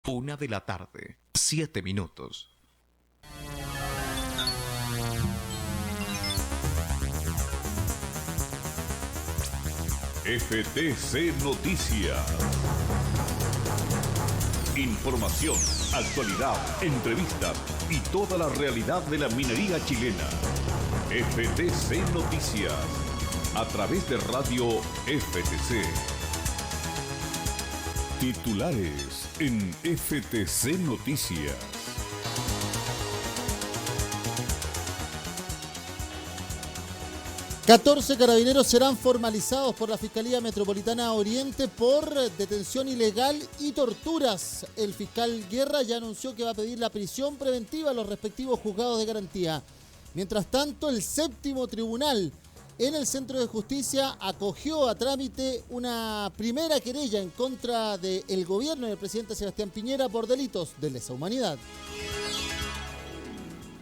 1:00 PM, 7 minutos. FTC Noticias. Información, actualidad, entrevistas y toda la realidad de la minería chilena. FTC Noticias, a través de Radio FTC. Titulares en FTC Noticias. $14 carabineros serán formalizados por la Fiscalía Metropolitana Oriente por detención ilegal y torturas. El fiscal Guerra ya anunció que va a pedir la prisión preventiva a los respectivos juzgados de garantía. Mientras tanto, el séptimo tribunal en el Centro de Justicia acogió a trámite una primera querella en contra del gobierno y del presidente Sebastián Piñera por delitos de lesa humanidad.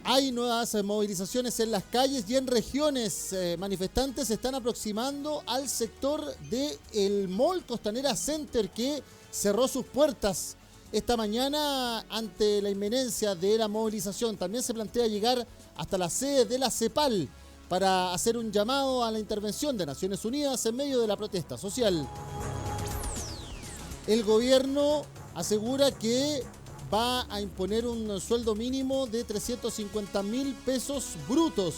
Hay nuevas movilizaciones en las calles y en regiones. Manifestantes se están aproximando al sector del Mall Costanera Center, que cerró sus puertas esta mañana ante la inminencia de la movilización. También se plantea llegar hasta la sede de la CEPAL para hacer un llamado a la intervención de Naciones Unidas en medio de la protesta social. El gobierno asegura que va a imponer un sueldo mínimo de 350.000 pesos brutos.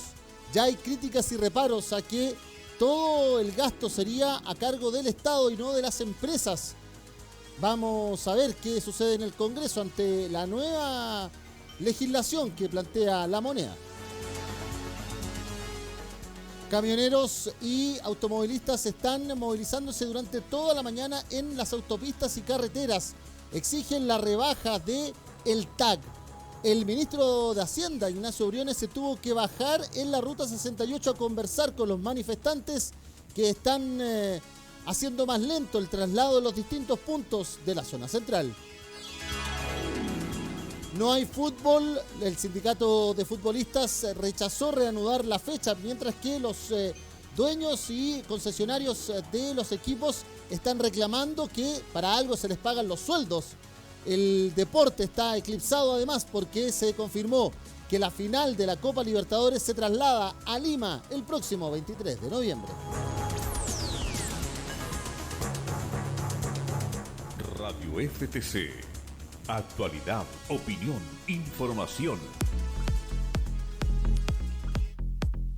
Ya hay críticas y reparos a que todo el gasto sería a cargo del Estado y no de las empresas. Vamos a ver qué sucede en el Congreso ante la nueva legislación que plantea la moneda. Camioneros y automovilistas están movilizándose durante toda la mañana en las autopistas y carreteras. Exigen la rebaja del TAG. El ministro de Hacienda, Ignacio Briones, se tuvo que bajar en la Ruta 68 a conversar con los manifestantes que están haciendo más lento el traslado de los distintos puntos de la zona central. No hay fútbol. El sindicato de futbolistas rechazó reanudar la fecha, mientras que los dueños y concesionarios de los equipos están reclamando que para algo se les pagan los sueldos. El deporte está eclipsado además porque se confirmó que la final de la Copa Libertadores se traslada a Lima el próximo 23 de noviembre. Radio FTC. Actualidad, opinión, información.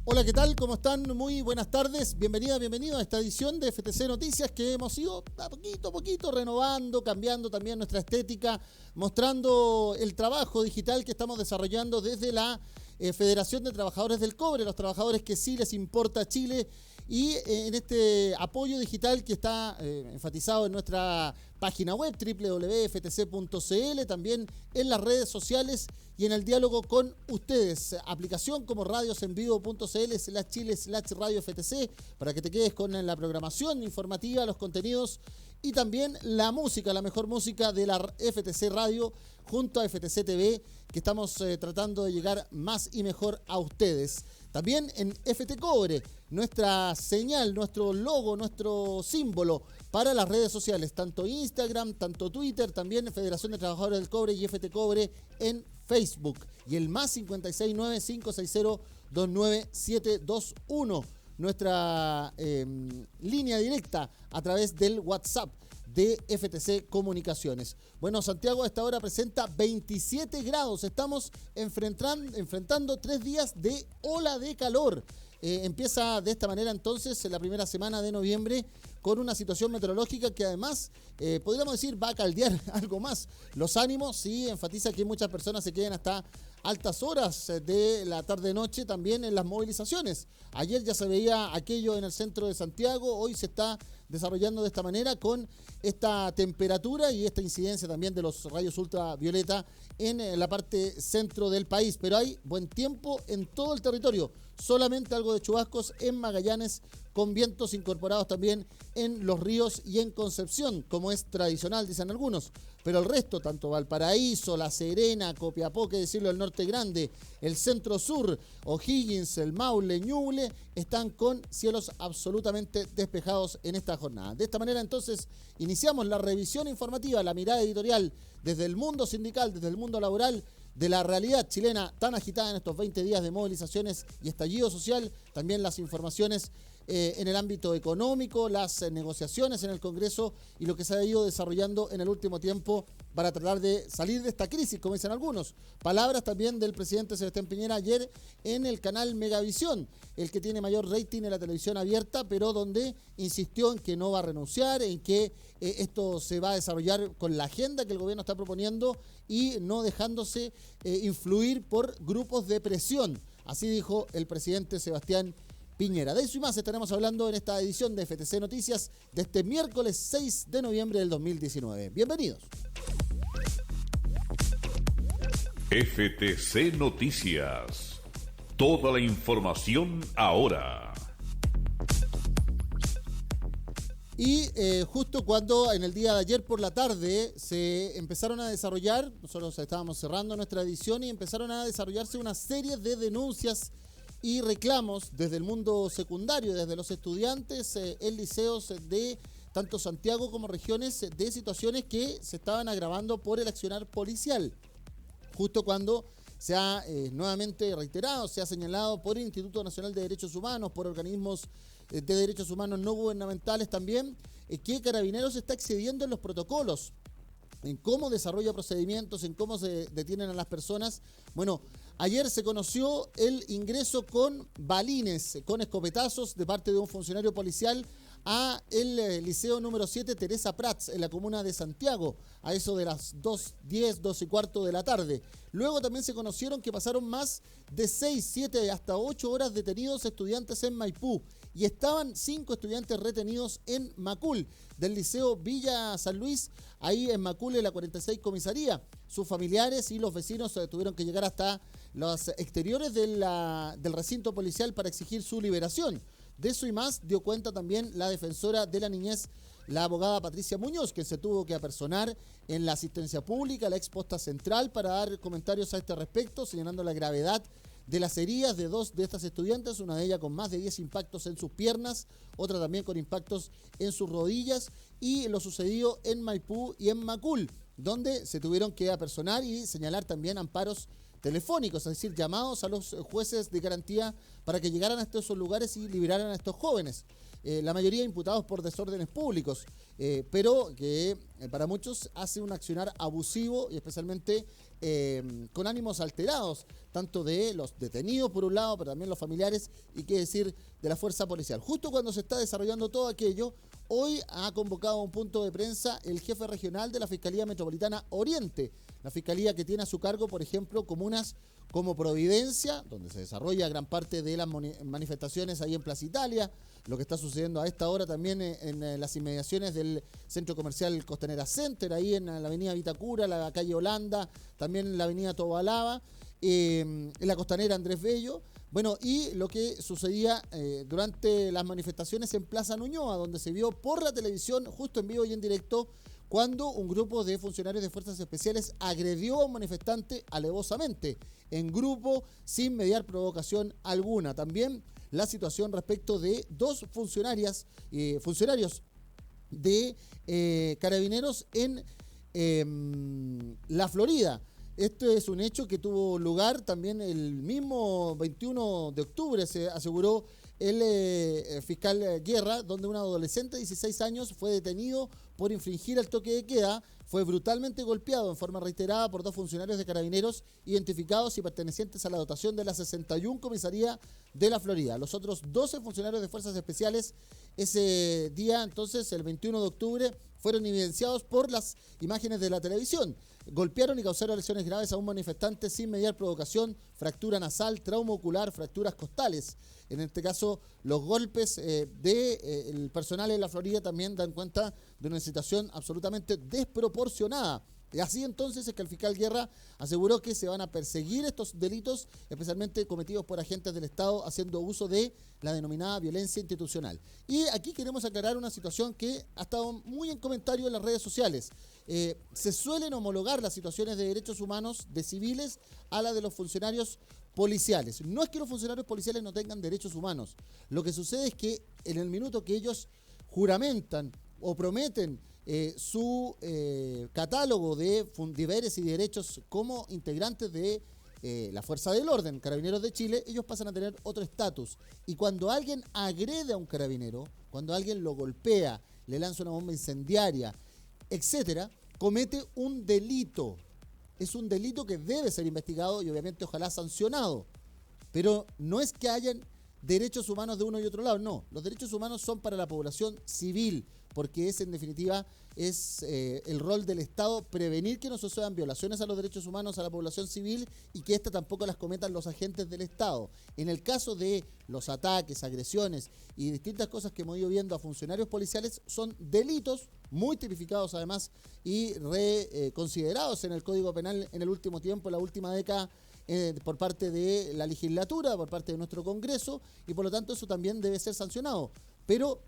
Hola, ¿qué tal? ¿Cómo están? Muy buenas tardes. Bienvenido a esta edición de FTC Noticias, que hemos ido a poquito renovando, cambiando también nuestra estética, mostrando el trabajo digital que estamos desarrollando desde la Federación de Trabajadores del Cobre, los trabajadores que sí les importa Chile, y en este apoyo digital que está enfatizado en nuestra página web www.ftc.cl, también en las redes sociales y en el diálogo con ustedes. Aplicación como radiosenvivo.cl/Chile/Radio FTC para que te quedes con la programación informativa, los contenidos y también la música, la mejor música de la FTC Radio junto a FTC TV, que estamos tratando de llegar más y mejor a ustedes. También en FT Cobre, nuestra señal, nuestro logo, nuestro símbolo para las redes sociales, tanto Instagram, tanto Twitter, también Federación de Trabajadores del Cobre y FT Cobre en Facebook. Y el más 569-560-29721, nuestra línea directa a través del WhatsApp de FTC Comunicaciones. Bueno, Santiago a esta hora presenta 27 grados. Estamos enfrentando 3 días de ola de calor. Empieza de esta manera entonces la primera semana de noviembre con una situación meteorológica que además, podríamos decir, va a caldear algo más los ánimos. Sí, enfatiza que muchas personas se quedan hasta altas horas de la tarde-noche también en las movilizaciones. Ayer ya se veía aquello en el centro de Santiago, hoy se está desarrollando de esta manera con esta temperatura y esta incidencia también de los rayos ultravioleta en la parte centro del país. Pero hay buen tiempo en todo el territorio, solamente algo de chubascos en Magallanes, con vientos incorporados también en Los Ríos y en Concepción, como es tradicional, dicen algunos. Pero el resto, tanto Valparaíso, La Serena, Copiapó, que decirlo, el Norte Grande, el Centro Sur, O'Higgins, el Maule, Ñuble, están con cielos absolutamente despejados en esta la jornada. De esta manera entonces iniciamos la revisión informativa, la mirada editorial desde el mundo sindical, desde el mundo laboral, de la realidad chilena tan agitada en estos 20 días de movilizaciones y estallido social, también las informaciones en el ámbito económico, las negociaciones en el Congreso y lo que se ha ido desarrollando en el último tiempo para tratar de salir de esta crisis, como dicen algunos. Palabras también del presidente Sebastián Piñera ayer en el canal Megavisión, el que tiene mayor rating en la televisión abierta, pero donde insistió en que no va a renunciar, en que esto se va a desarrollar con la agenda que el gobierno está proponiendo y no dejándose influir por grupos de presión. Así dijo el presidente Sebastián Piñera. De eso y más estaremos hablando en esta edición de FTC Noticias de este miércoles 6 de noviembre del 2019. Bienvenidos. FTC Noticias. Toda la información ahora. Y justo cuando en el día de ayer por la tarde se empezaron a desarrollar, nosotros estábamos cerrando nuestra edición y empezaron a desarrollarse una serie de denuncias y reclamos desde el mundo secundario, desde los estudiantes en liceos de tanto Santiago como regiones, de situaciones que se estaban agravando por el accionar policial. Justo cuando se ha nuevamente reiterado, se ha señalado por el Instituto Nacional de Derechos Humanos, por organismos de derechos humanos no gubernamentales también, que Carabineros está excediendo en los protocolos, en cómo desarrolla procedimientos, en cómo se detienen a las personas. Bueno, ayer se conoció el ingreso con balines, con escopetazos de parte de un funcionario policial a el liceo número 7 Teresa Prats en la comuna de Santiago, a eso de las 2:10, 2:15 de la tarde. Luego también se conocieron que pasaron más de 6, 7 hasta 8 horas detenidos estudiantes en Maipú y estaban 5 estudiantes retenidos en Macul, del liceo Villa San Luis, ahí en Macul, en la 46 comisaría. Sus familiares y los vecinos tuvieron que llegar hasta los exteriores del recinto policial para exigir su liberación. De eso y más dio cuenta también la defensora de la niñez, la abogada Patricia Muñoz, que se tuvo que apersonar en la asistencia pública, la exposta central, para dar comentarios a este respecto, señalando la gravedad de las heridas de 2 de estas estudiantes, una de ellas con más de 10 impactos en sus piernas, otra también con impactos en sus rodillas, y lo sucedido en Maipú y en Macul, donde se tuvieron que apersonar y señalar también amparos telefónicos, es decir, llamados a los jueces de garantía para que llegaran a estos lugares y liberaran a estos jóvenes. La mayoría imputados por desórdenes públicos, pero que para muchos hace un accionar abusivo y especialmente con ánimos alterados, tanto de los detenidos por un lado, pero también los familiares y qué decir de la fuerza policial. Justo cuando se está desarrollando todo aquello, hoy ha convocado un punto de prensa el jefe regional de la Fiscalía Metropolitana Oriente, la fiscalía que tiene a su cargo, por ejemplo, comunas como Providencia, donde se desarrolla gran parte de las manifestaciones ahí en Plaza Italia, lo que está sucediendo a esta hora también en las inmediaciones del centro comercial Costanera Center, ahí en la avenida Vitacura, la calle Holanda, también en la avenida Tobalaba, en la Costanera Andrés Bello. Bueno, y lo que sucedía durante las manifestaciones en Plaza Ñuñoa, donde se vio por la televisión, justo en vivo y en directo, cuando un grupo de funcionarios de fuerzas especiales agredió a un manifestante alevosamente, en grupo, sin mediar provocación alguna. También la situación respecto de 2 funcionarios de Carabineros en La Florida. Esto es un hecho que tuvo lugar también el mismo 21 de octubre, se aseguró el fiscal Guerra, donde un adolescente de 16 años fue detenido por infringir el toque de queda, fue brutalmente golpeado en forma reiterada por 2 funcionarios de Carabineros identificados y pertenecientes a la dotación de la 61 Comisaría de la Florida. Los otros 12 funcionarios de Fuerzas Especiales ese día, entonces, el 21 de octubre, fueron evidenciados por las imágenes de la televisión. Golpearon y causaron lesiones graves a un manifestante sin mediar provocación, fractura nasal, trauma ocular, fracturas costales. En este caso, los golpes del personal en la Florida también dan cuenta de una situación absolutamente desproporcionada. Y así entonces es que el fiscal Guerra aseguró que se van a perseguir estos delitos, especialmente cometidos por agentes del Estado, haciendo uso de la denominada violencia institucional. Y aquí queremos aclarar una situación que ha estado muy en comentario en las redes sociales. Se suelen homologar las situaciones de derechos humanos de civiles a la de los funcionarios policiales. No es que los funcionarios policiales no tengan derechos humanos. Lo que sucede es que en el minuto que ellos juramentan o prometen su catálogo de deberes y derechos como integrantes de la Fuerza del Orden, Carabineros de Chile, ellos pasan a tener otro estatus. Y cuando alguien agrede a un carabinero, cuando alguien lo golpea, le lanza una bomba incendiaria, etcétera, comete un delito. Es un delito que debe ser investigado y obviamente ojalá sancionado. Pero no es que hayan derechos humanos de uno y otro lado, no. Los derechos humanos son para la población civil, porque en definitiva es el rol del Estado prevenir que no sucedan violaciones a los derechos humanos a la población civil y que ésta tampoco las cometan los agentes del Estado. En el caso de los ataques, agresiones y distintas cosas que hemos ido viendo a funcionarios policiales, son delitos muy tipificados además y reconsiderados en el Código Penal en el último tiempo, en la última década, por parte de la legislatura, por parte de nuestro Congreso, y por lo tanto eso también debe ser sancionado. Pero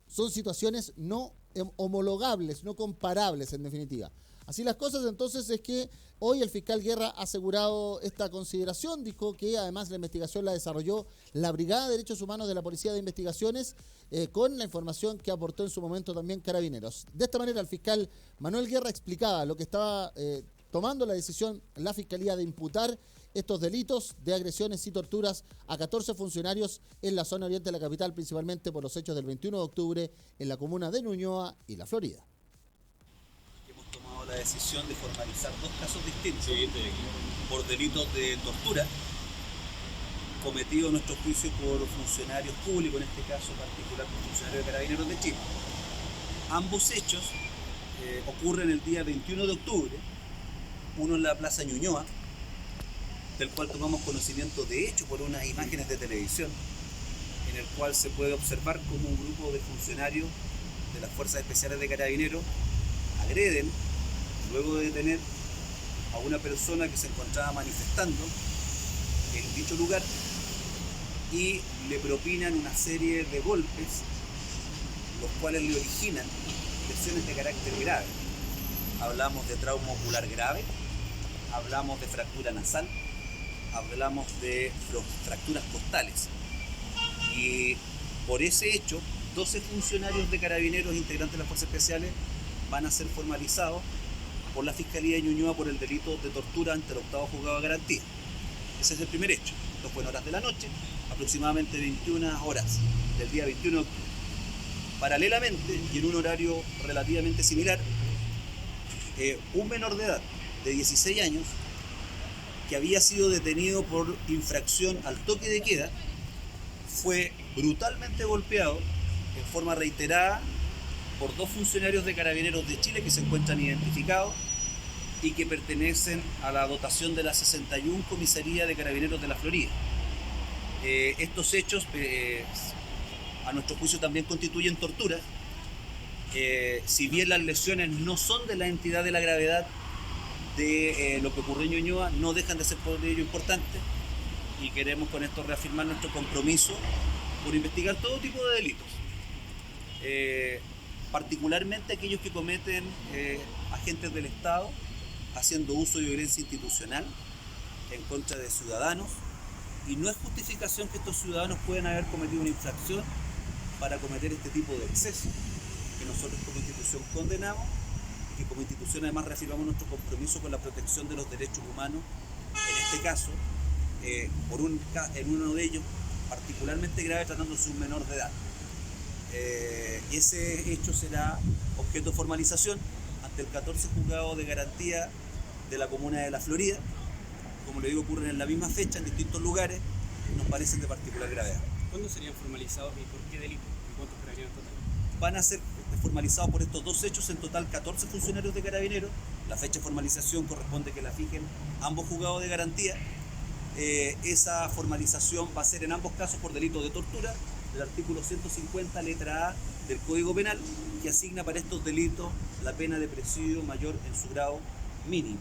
son situaciones no homologables, no comparables en definitiva. Así las cosas, entonces, es que hoy el fiscal Guerra ha asegurado esta consideración, dijo que además la investigación la desarrolló la Brigada de Derechos Humanos de la Policía de Investigaciones con la información que aportó en su momento también Carabineros. De esta manera el fiscal Manuel Guerra explicaba lo que estaba tomando la decisión la Fiscalía de imputar estos delitos de agresiones y torturas a 14 funcionarios en la zona oriente de la capital, principalmente por los hechos del 21 de octubre en la comuna de Ñuñoa y La Florida. Hemos tomado la decisión de formalizar dos casos distintos por delitos de tortura cometidos a nuestro juicio por funcionarios públicos, en este caso particular por funcionarios de Carabineros de Chile. Ambos hechos ocurren el día 21 de octubre, uno en la Plaza Ñuñoa, del cual tomamos conocimiento de hecho por unas imágenes de televisión, en el cual se puede observar cómo un grupo de funcionarios de las Fuerzas Especiales de Carabineros agreden, luego de detener a una persona que se encontraba manifestando en dicho lugar, y le propinan una serie de golpes, los cuales le originan lesiones de carácter grave. Hablamos de trauma ocular grave, hablamos de fractura nasal, hablamos de fracturas costales. Y por ese hecho, 12 funcionarios de Carabineros integrantes de las Fuerzas Especiales van a ser formalizados por la Fiscalía de Ñuñoa por el delito de tortura ante el octavo juzgado de garantía. Ese es el primer hecho. Esto fue en horas de la noche, aproximadamente 21 horas del día 21 de octubre. Paralelamente, y en un horario relativamente similar, un menor de edad de 16 años que había sido detenido por infracción al toque de queda fue brutalmente golpeado en forma reiterada por dos funcionarios de Carabineros de Chile que se encuentran identificados y que pertenecen a la dotación de la 61 Comisaría de Carabineros de La Florida. Estos hechos, a nuestro juicio, también constituyen tortura. Si bien las lesiones no son de la entidad de la gravedad de lo que ocurrió en Ñuñoa, no dejan de ser por ello importantes, y queremos con esto reafirmar nuestro compromiso por investigar todo tipo de delitos, particularmente aquellos que cometen agentes del Estado haciendo uso de violencia institucional en contra de ciudadanos, y no es justificación que estos ciudadanos puedan haber cometido una infracción para cometer este tipo de excesos, que nosotros como institución condenamos, y que como institución además reafirmamos nuestro compromiso con la protección de los derechos humanos, en este caso, en uno de ellos particularmente grave, tratándose de un menor de edad. Ese hecho será objeto de formalización ante el 14 juzgado de garantía de la comuna de La Florida. Como le digo, ocurren en la misma fecha, en distintos lugares, y nos parecen de particular gravedad. ¿Cuándo serían formalizados y por qué delito? ¿Y cuántos carabineros en total? Van a ser formalizados por estos dos hechos, en total 14 funcionarios de Carabineros. La fecha de formalización corresponde que la fijen ambos juzgados de garantía. Esa formalización va a ser en ambos casos por delito de tortura, del artículo 150 letra A del Código Penal, que asigna para estos delitos la pena de presidio mayor en su grado mínimo.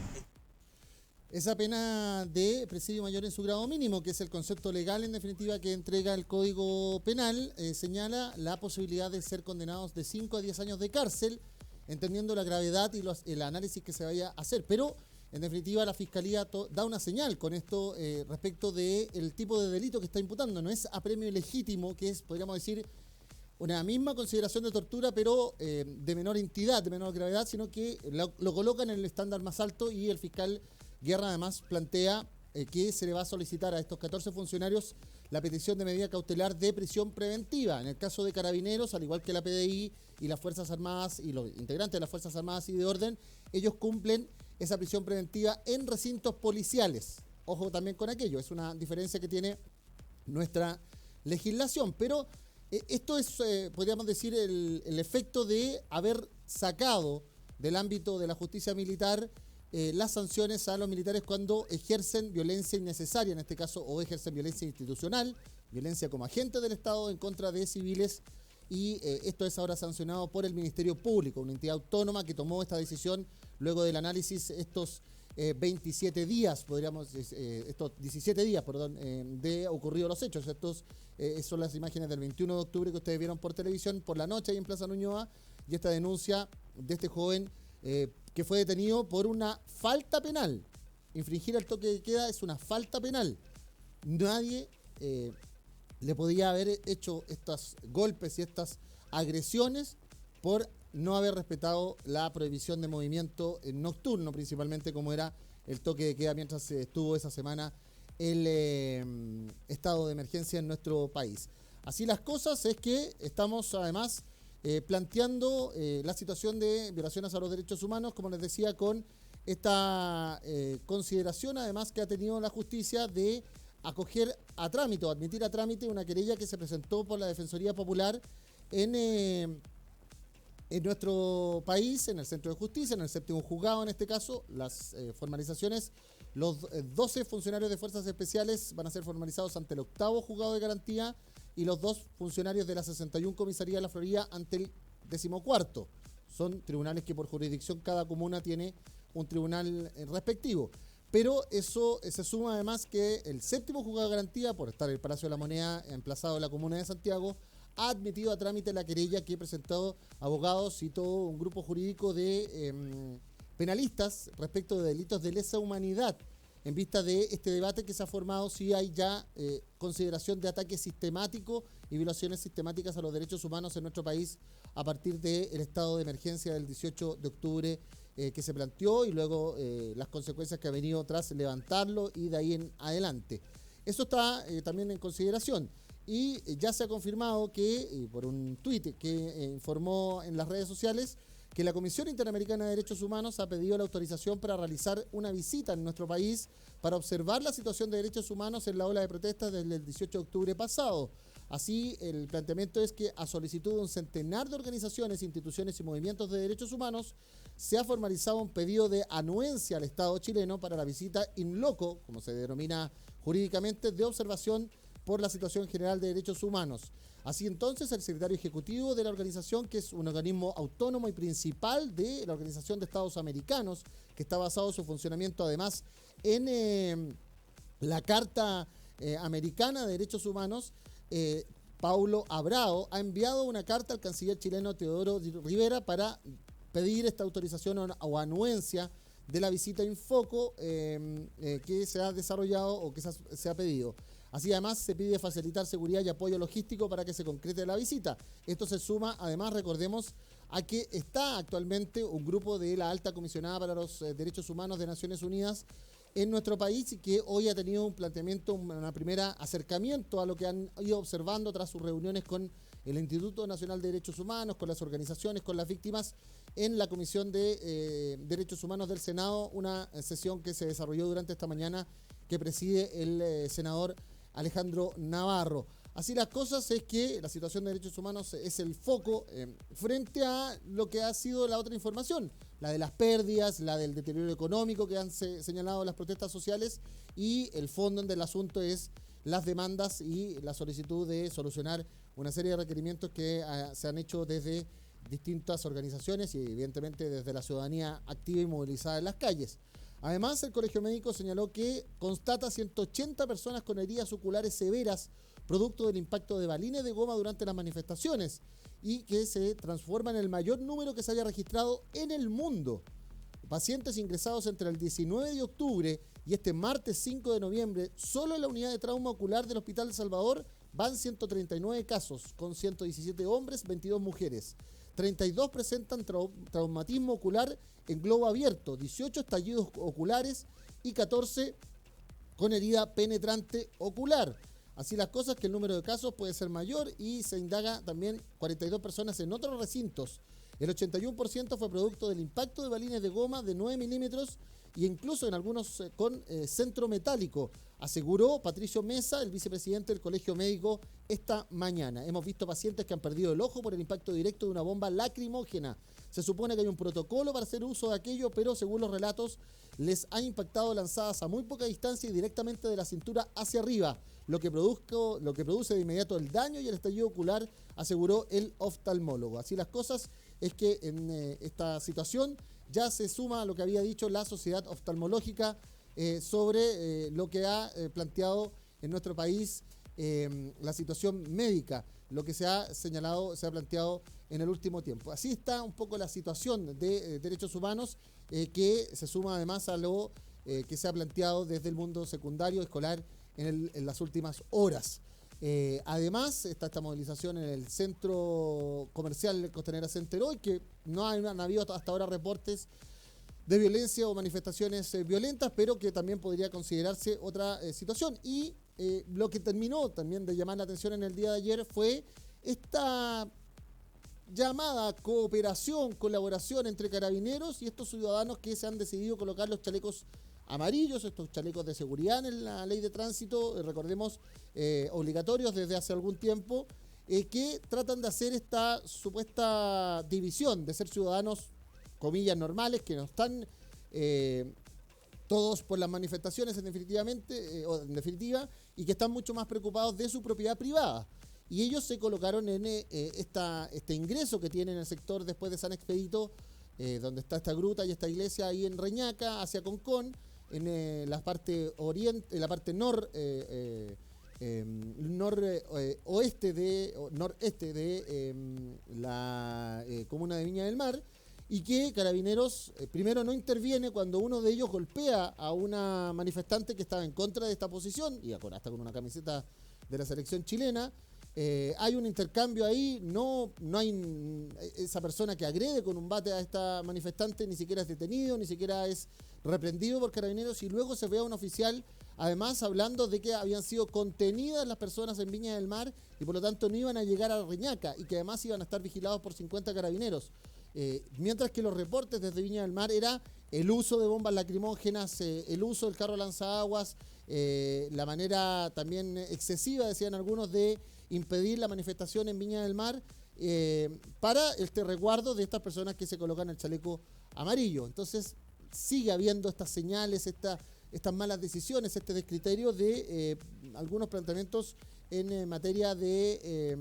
Esa pena de presidio mayor en su grado mínimo, que es el concepto legal en definitiva que entrega el Código Penal, señala la posibilidad de ser condenados de 5 a 10 años de cárcel, entendiendo la gravedad y el análisis que se vaya a hacer. Pero en definitiva la Fiscalía da una señal con esto respecto del tipo de delito que está imputando. No es apremio ilegítimo, que es, podríamos decir, una misma consideración de tortura, pero de menor entidad, de menor gravedad, sino que lo colocan en el estándar más alto, y el fiscal Guerra además plantea que se le va a solicitar a estos 14 funcionarios la petición de medida cautelar de prisión preventiva. En el caso de Carabineros, al igual que la PDI y las Fuerzas Armadas y los integrantes de las Fuerzas Armadas y de Orden, ellos cumplen esa prisión preventiva en recintos policiales. Ojo también con aquello, es una diferencia que tiene nuestra legislación, pero esto es, podríamos decir, el efecto de haber sacado del ámbito de la justicia militar las sanciones a los militares cuando ejercen violencia innecesaria, en este caso, o ejercen violencia institucional, violencia como agente del Estado en contra de civiles, y esto es ahora sancionado por el Ministerio Público, una entidad autónoma que tomó esta decisión luego del análisis estos 17 días, estos 17 días, de ocurridos los hechos. Estos son las imágenes del 21 de octubre que ustedes vieron por televisión por la noche ahí en Plaza Ñuñoa, y esta denuncia de este joven que fue detenido por una falta penal. Infringir el toque de queda es una falta penal. Nadie le podía haber hecho estos golpes y estas agresiones por no haber respetado la prohibición de movimiento nocturno, principalmente como era el toque de queda mientras estuvo esa semana el estado de emergencia en nuestro país. Así las cosas, es que estamos además planteando la situación de violaciones a los derechos humanos, como les decía, con esta consideración además que ha tenido la justicia de acoger a trámite o admitir a trámite una querella que se presentó por la Defensoría Popular en nuestro país, en el Centro de Justicia, en el séptimo juzgado en este caso. Las formalizaciones, los 12 funcionarios de Fuerzas Especiales van a ser formalizados ante el octavo juzgado de garantía, y los 2 funcionarios de la 61 Comisaría de la Florida ante el 14º. Son tribunales que por jurisdicción cada comuna tiene un tribunal respectivo. Pero eso se suma además que el séptimo juzgado de garantía, por estar el Palacio de la Moneda emplazado en la comuna de Santiago, ha admitido a trámite la querella que presentado abogados y todo un grupo jurídico de penalistas respecto de delitos de lesa humanidad, en vista de este debate que se ha formado si hay ya consideración de ataque sistemático y violaciones sistemáticas a los derechos humanos en nuestro país a partir del estado de emergencia del 18 de octubre que se planteó, y luego las consecuencias que ha venido tras levantarlo y de ahí en adelante. Eso está también en consideración, y ya se ha confirmado que, por un tuit que informó en las redes sociales, que la Comisión Interamericana de Derechos Humanos ha pedido la autorización para realizar una visita en nuestro país para observar la situación de derechos humanos en la ola de protestas desde el 18 de octubre pasado. Así, el planteamiento es que, a solicitud de un centenar de organizaciones, instituciones y movimientos de derechos humanos, se ha formalizado un pedido de anuencia al Estado chileno para la visita in loco, como se denomina jurídicamente, de observación por la situación general de derechos humanos. Así entonces, el secretario ejecutivo de la organización, que es un organismo autónomo y principal de la Organización de Estados Americanos, que está basado su funcionamiento además en la Carta Americana de Derechos Humanos, Paulo Abrao, ha enviado una carta al canciller chileno Teodoro Rivera para pedir esta autorización o anuencia de la visita in foco que se ha desarrollado o que se ha pedido. Así además se pide facilitar seguridad y apoyo logístico para que se concrete la visita. Esto se suma, además, recordemos, a que está actualmente un grupo de la Alta Comisionada para los Derechos Humanos de Naciones Unidas en nuestro país, y que hoy ha tenido un planteamiento, una primera acercamiento a lo que han ido observando tras sus reuniones con el Instituto Nacional de Derechos Humanos, con las organizaciones, con las víctimas, en la Comisión de Derechos Humanos del Senado, una sesión que se desarrolló durante esta mañana que preside el senador Alejandro Navarro. Así las cosas, es que la situación de derechos humanos es el foco frente a lo que ha sido la otra información, la de las pérdidas, la del deterioro económico que han señalado las protestas sociales, y el fondo del asunto es las demandas y la solicitud de solucionar una serie de requerimientos que se han hecho desde distintas organizaciones y evidentemente desde la ciudadanía activa y movilizada en las calles. Además, el Colegio Médico señaló que constata 180 personas con heridas oculares severas producto del impacto de balines de goma durante las manifestaciones, y que se transforma en el mayor número que se haya registrado en el mundo. Pacientes ingresados entre el 19 de octubre y este martes 5 de noviembre, solo en la unidad de trauma ocular del Hospital Salvador, van 139 casos, con 117 hombres, 22 mujeres. 32 presentan traumatismo ocular en globo abierto, 18 estallidos oculares y 14 con herida penetrante ocular. Así las cosas, que el número de casos puede ser mayor y se indaga también 42 personas en otros recintos. El 81% fue producto del impacto de balines de goma de 9 milímetros e incluso en algunos con centro metálico, aseguró Patricio Mesa, el vicepresidente del Colegio Médico, esta mañana. Hemos visto pacientes que han perdido el ojo por el impacto directo de una bomba lacrimógena. Se supone que hay un protocolo para hacer uso de aquello, pero según los relatos, les ha impactado lanzadas a muy poca distancia y directamente de la cintura hacia arriba, lo que produce de inmediato el daño y el estallido ocular, aseguró el oftalmólogo. Así las cosas, es que en esta situación ya se suma a lo que había dicho la Sociedad Oftalmológica sobre lo que ha planteado en nuestro país la situación médica, lo que se ha señalado, se ha planteado en el último tiempo. Así está un poco la situación de derechos humanos, que se suma además a lo que se ha planteado desde el mundo secundario escolar en las últimas horas. Además está esta movilización en el centro comercial Costanera Center hoy, que no han habido hasta ahora reportes de violencia o manifestaciones violentas, pero que también podría considerarse otra situación. Y lo que terminó también de llamar la atención en el día de ayer fue esta llamada cooperación, colaboración entre carabineros y estos ciudadanos que se han decidido colocar los chalecos amarillos, estos chalecos de seguridad en la ley de tránsito, recordemos, obligatorios desde hace algún tiempo, que tratan de hacer esta supuesta división de ser ciudadanos, comillas, normales, que no están todos por las manifestaciones en definitiva, y que están mucho más preocupados de su propiedad privada. Y ellos se colocaron en este ingreso que tiene en el sector después de San Expedito, donde está esta gruta y esta iglesia ahí en Reñaca, hacia Concón, en la parte oriente, en la parte noreste de la comuna de Viña del Mar, y que Carabineros primero no interviene cuando uno de ellos golpea a una manifestante que estaba en contra de esta posición, y hasta con una camiseta de la selección chilena. Hay un intercambio ahí, no hay esa persona que agrede con un bate a esta manifestante, ni siquiera es detenido, ni siquiera es reprendido por Carabineros, y luego se ve a un oficial además hablando de que habían sido contenidas las personas en Viña del Mar y por lo tanto no iban a llegar a Reñaca, y que además iban a estar vigilados por 50 carabineros. Mientras que los reportes desde Viña del Mar era el uso de bombas lacrimógenas, el uso del carro lanzaguas, la manera también excesiva, decían algunos, de impedir la manifestación en Viña del Mar para este resguardo de estas personas que se colocan el chaleco amarillo. Entonces sigue habiendo estas señales, estas malas decisiones, este descriterio de algunos planteamientos en materia de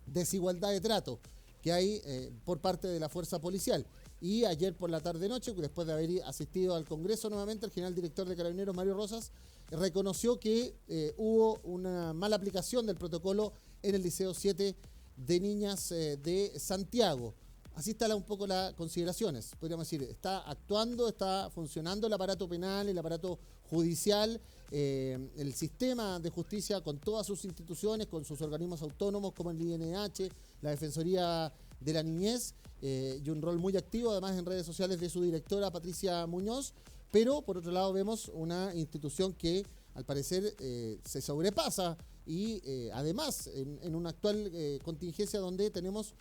desigualdad de trato que hay por parte de la fuerza policial. Y ayer por la tarde-noche, después de haber asistido al Congreso nuevamente, el general director de Carabineros, Mario Rosas, reconoció que hubo una mala aplicación del protocolo en el Liceo 7 de Niñas de Santiago. Así está un poco las consideraciones. Podríamos decir, está actuando, está funcionando el aparato penal, el aparato judicial, el sistema de justicia con todas sus instituciones, con sus organismos autónomos como el INH, la Defensoría de la Niñez, y un rol muy activo además en redes sociales de su directora Patricia Muñoz. Pero por otro lado vemos una institución que al parecer se sobrepasa y además en una actual contingencia donde tenemos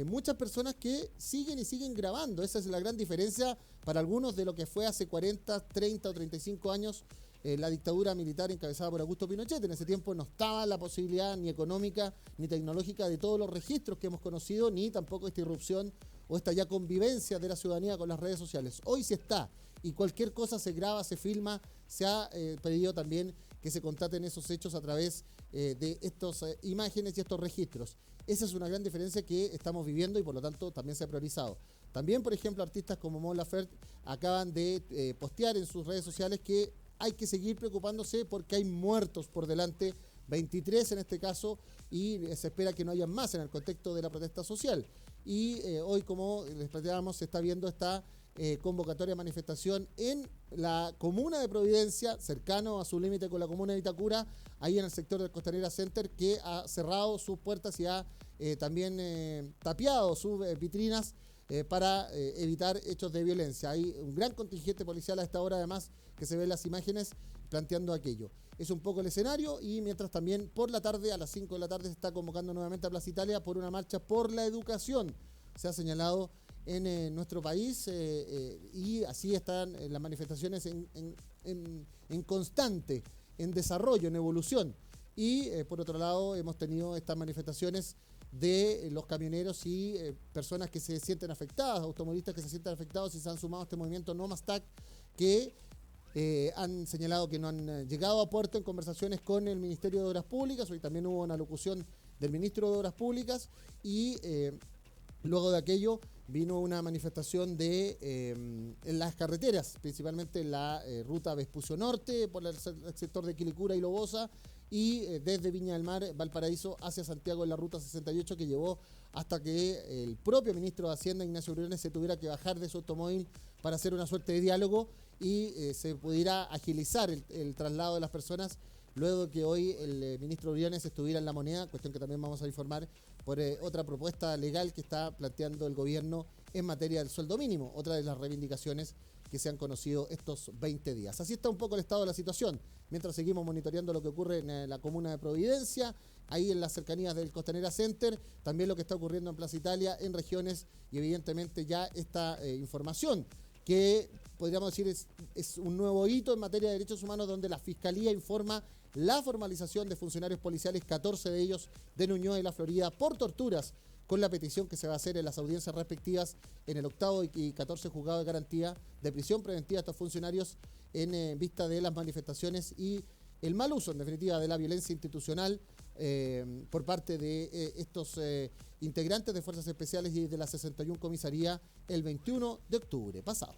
muchas personas que siguen grabando. Esa es la gran diferencia para algunos de lo que fue hace 40, 30 o 35 años la dictadura militar encabezada por Augusto Pinochet. En ese tiempo no estaba la posibilidad ni económica ni tecnológica de todos los registros que hemos conocido, ni tampoco esta irrupción o esta ya convivencia de la ciudadanía con las redes sociales. Hoy sí está, y cualquier cosa se graba, se filma. Se ha pedido también que se constaten esos hechos a través de estas imágenes y estos registros. Esa es una gran diferencia que estamos viviendo y por lo tanto también se ha priorizado. También, por ejemplo, artistas como Mon Laferte acaban de postear en sus redes sociales que hay que seguir preocupándose porque hay muertos por delante, 23 en este caso, y se espera que no haya más en el contexto de la protesta social. Y hoy, como les planteábamos, se está viendo esta convocatoria de manifestación en la comuna de Providencia, cercano a su límite con la comuna de Vitacura, ahí en el sector del Costanera Center, que ha cerrado sus puertas y ha también tapiado sus vitrinas para evitar hechos de violencia. Hay un gran contingente policial a esta hora, además, que se ven las imágenes planteando aquello. Es un poco el escenario, y mientras también por la tarde, a las 5 de la tarde, se está convocando nuevamente a Plaza Italia por una marcha por la educación. Se ha señalado en nuestro país y así están las manifestaciones en constante, en desarrollo, en evolución. Y por otro lado hemos tenido estas manifestaciones de los camioneros y personas que se sienten afectadas, automovilistas que se sienten afectados y se han sumado a este movimiento No Más TAC, que han señalado que no han llegado a puerto en conversaciones con el Ministerio de Obras Públicas. Hoy también hubo una locución del Ministro de Obras Públicas y luego de aquello vino una manifestación en las carreteras, principalmente en la ruta Vespucio Norte, por el sector de Quilicura y Lobosa, y desde Viña del Mar, Valparaíso, hacia Santiago en la ruta 68, que llevó hasta que el propio ministro de Hacienda, Ignacio Briones, se tuviera que bajar de su automóvil para hacer una suerte de diálogo y se pudiera agilizar el traslado de las personas, luego de que hoy el ministro Briones estuviera en La Moneda, cuestión que también vamos a informar por otra propuesta legal que está planteando el gobierno en materia del sueldo mínimo, otra de las reivindicaciones que se han conocido estos 20 días. Así está un poco el estado de la situación, mientras seguimos monitoreando lo que ocurre en la comuna de Providencia, ahí en las cercanías del Costanera Center, también lo que está ocurriendo en Plaza Italia, en regiones, y evidentemente ya esta información que podríamos decir es un nuevo hito en materia de derechos humanos, donde la Fiscalía informa la formalización de funcionarios policiales, 14 de ellos de Ñuñoa y La Florida, por torturas, con la petición que se va a hacer en las audiencias respectivas en el 8º y 14 juzgados de garantía de prisión preventiva a estos funcionarios en vista de las manifestaciones y el mal uso, en definitiva, de la violencia institucional por parte de estos integrantes de Fuerzas Especiales y de la 61 Comisaría el 21 de octubre pasado.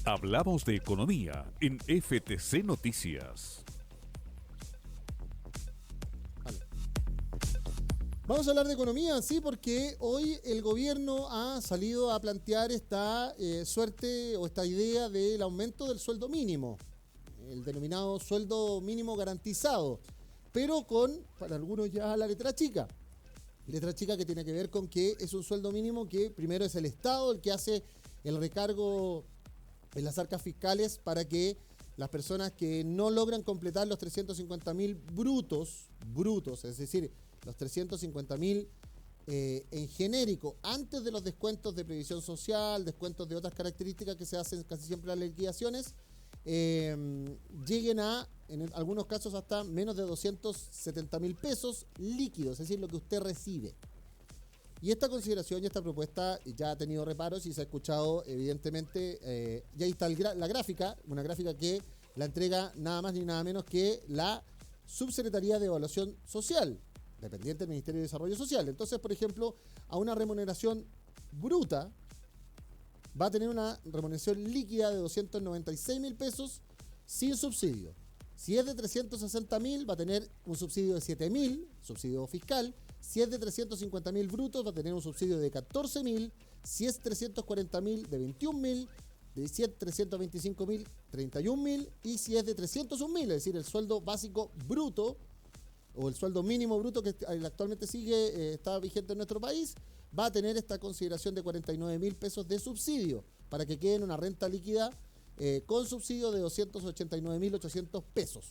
Hablamos de economía en FTC Noticias. Vamos a hablar de economía, sí, porque hoy el gobierno ha salido a plantear esta suerte o esta idea del aumento del sueldo mínimo, el denominado sueldo mínimo garantizado, pero con, para algunos ya, la letra chica. Letra chica que tiene que ver con que es un sueldo mínimo que primero es el Estado el que hace el recargo en las arcas fiscales para que las personas que no logran completar los 350.000 brutos, es decir, los 350.000 en genérico, antes de los descuentos de previsión social, descuentos de otras características que se hacen casi siempre en las liquidaciones, lleguen a, en algunos casos, hasta menos de 270.000 pesos líquidos, es decir, lo que usted recibe. Y esta consideración y esta propuesta ya ha tenido reparos y se ha escuchado, evidentemente, ya está la gráfica, una gráfica que la entrega nada más ni nada menos que la Subsecretaría de Evaluación Social, dependiente del Ministerio de Desarrollo Social. Entonces, por ejemplo, a una remuneración bruta va a tener una remuneración líquida de 296.000 pesos sin subsidio. Si es de 360.000, va a tener un subsidio de 7.000, subsidio fiscal. Si es de 350.000 brutos, va a tener un subsidio de 14.000. Si es 340.000, de 21.000. Si es 325.000, 31.000. Y si es de 301.000, es decir, el sueldo básico bruto o el sueldo mínimo bruto que actualmente está vigente en nuestro país, va a tener esta consideración de 49.000 pesos de subsidio para que quede en una renta líquida con subsidio de 289.800 pesos.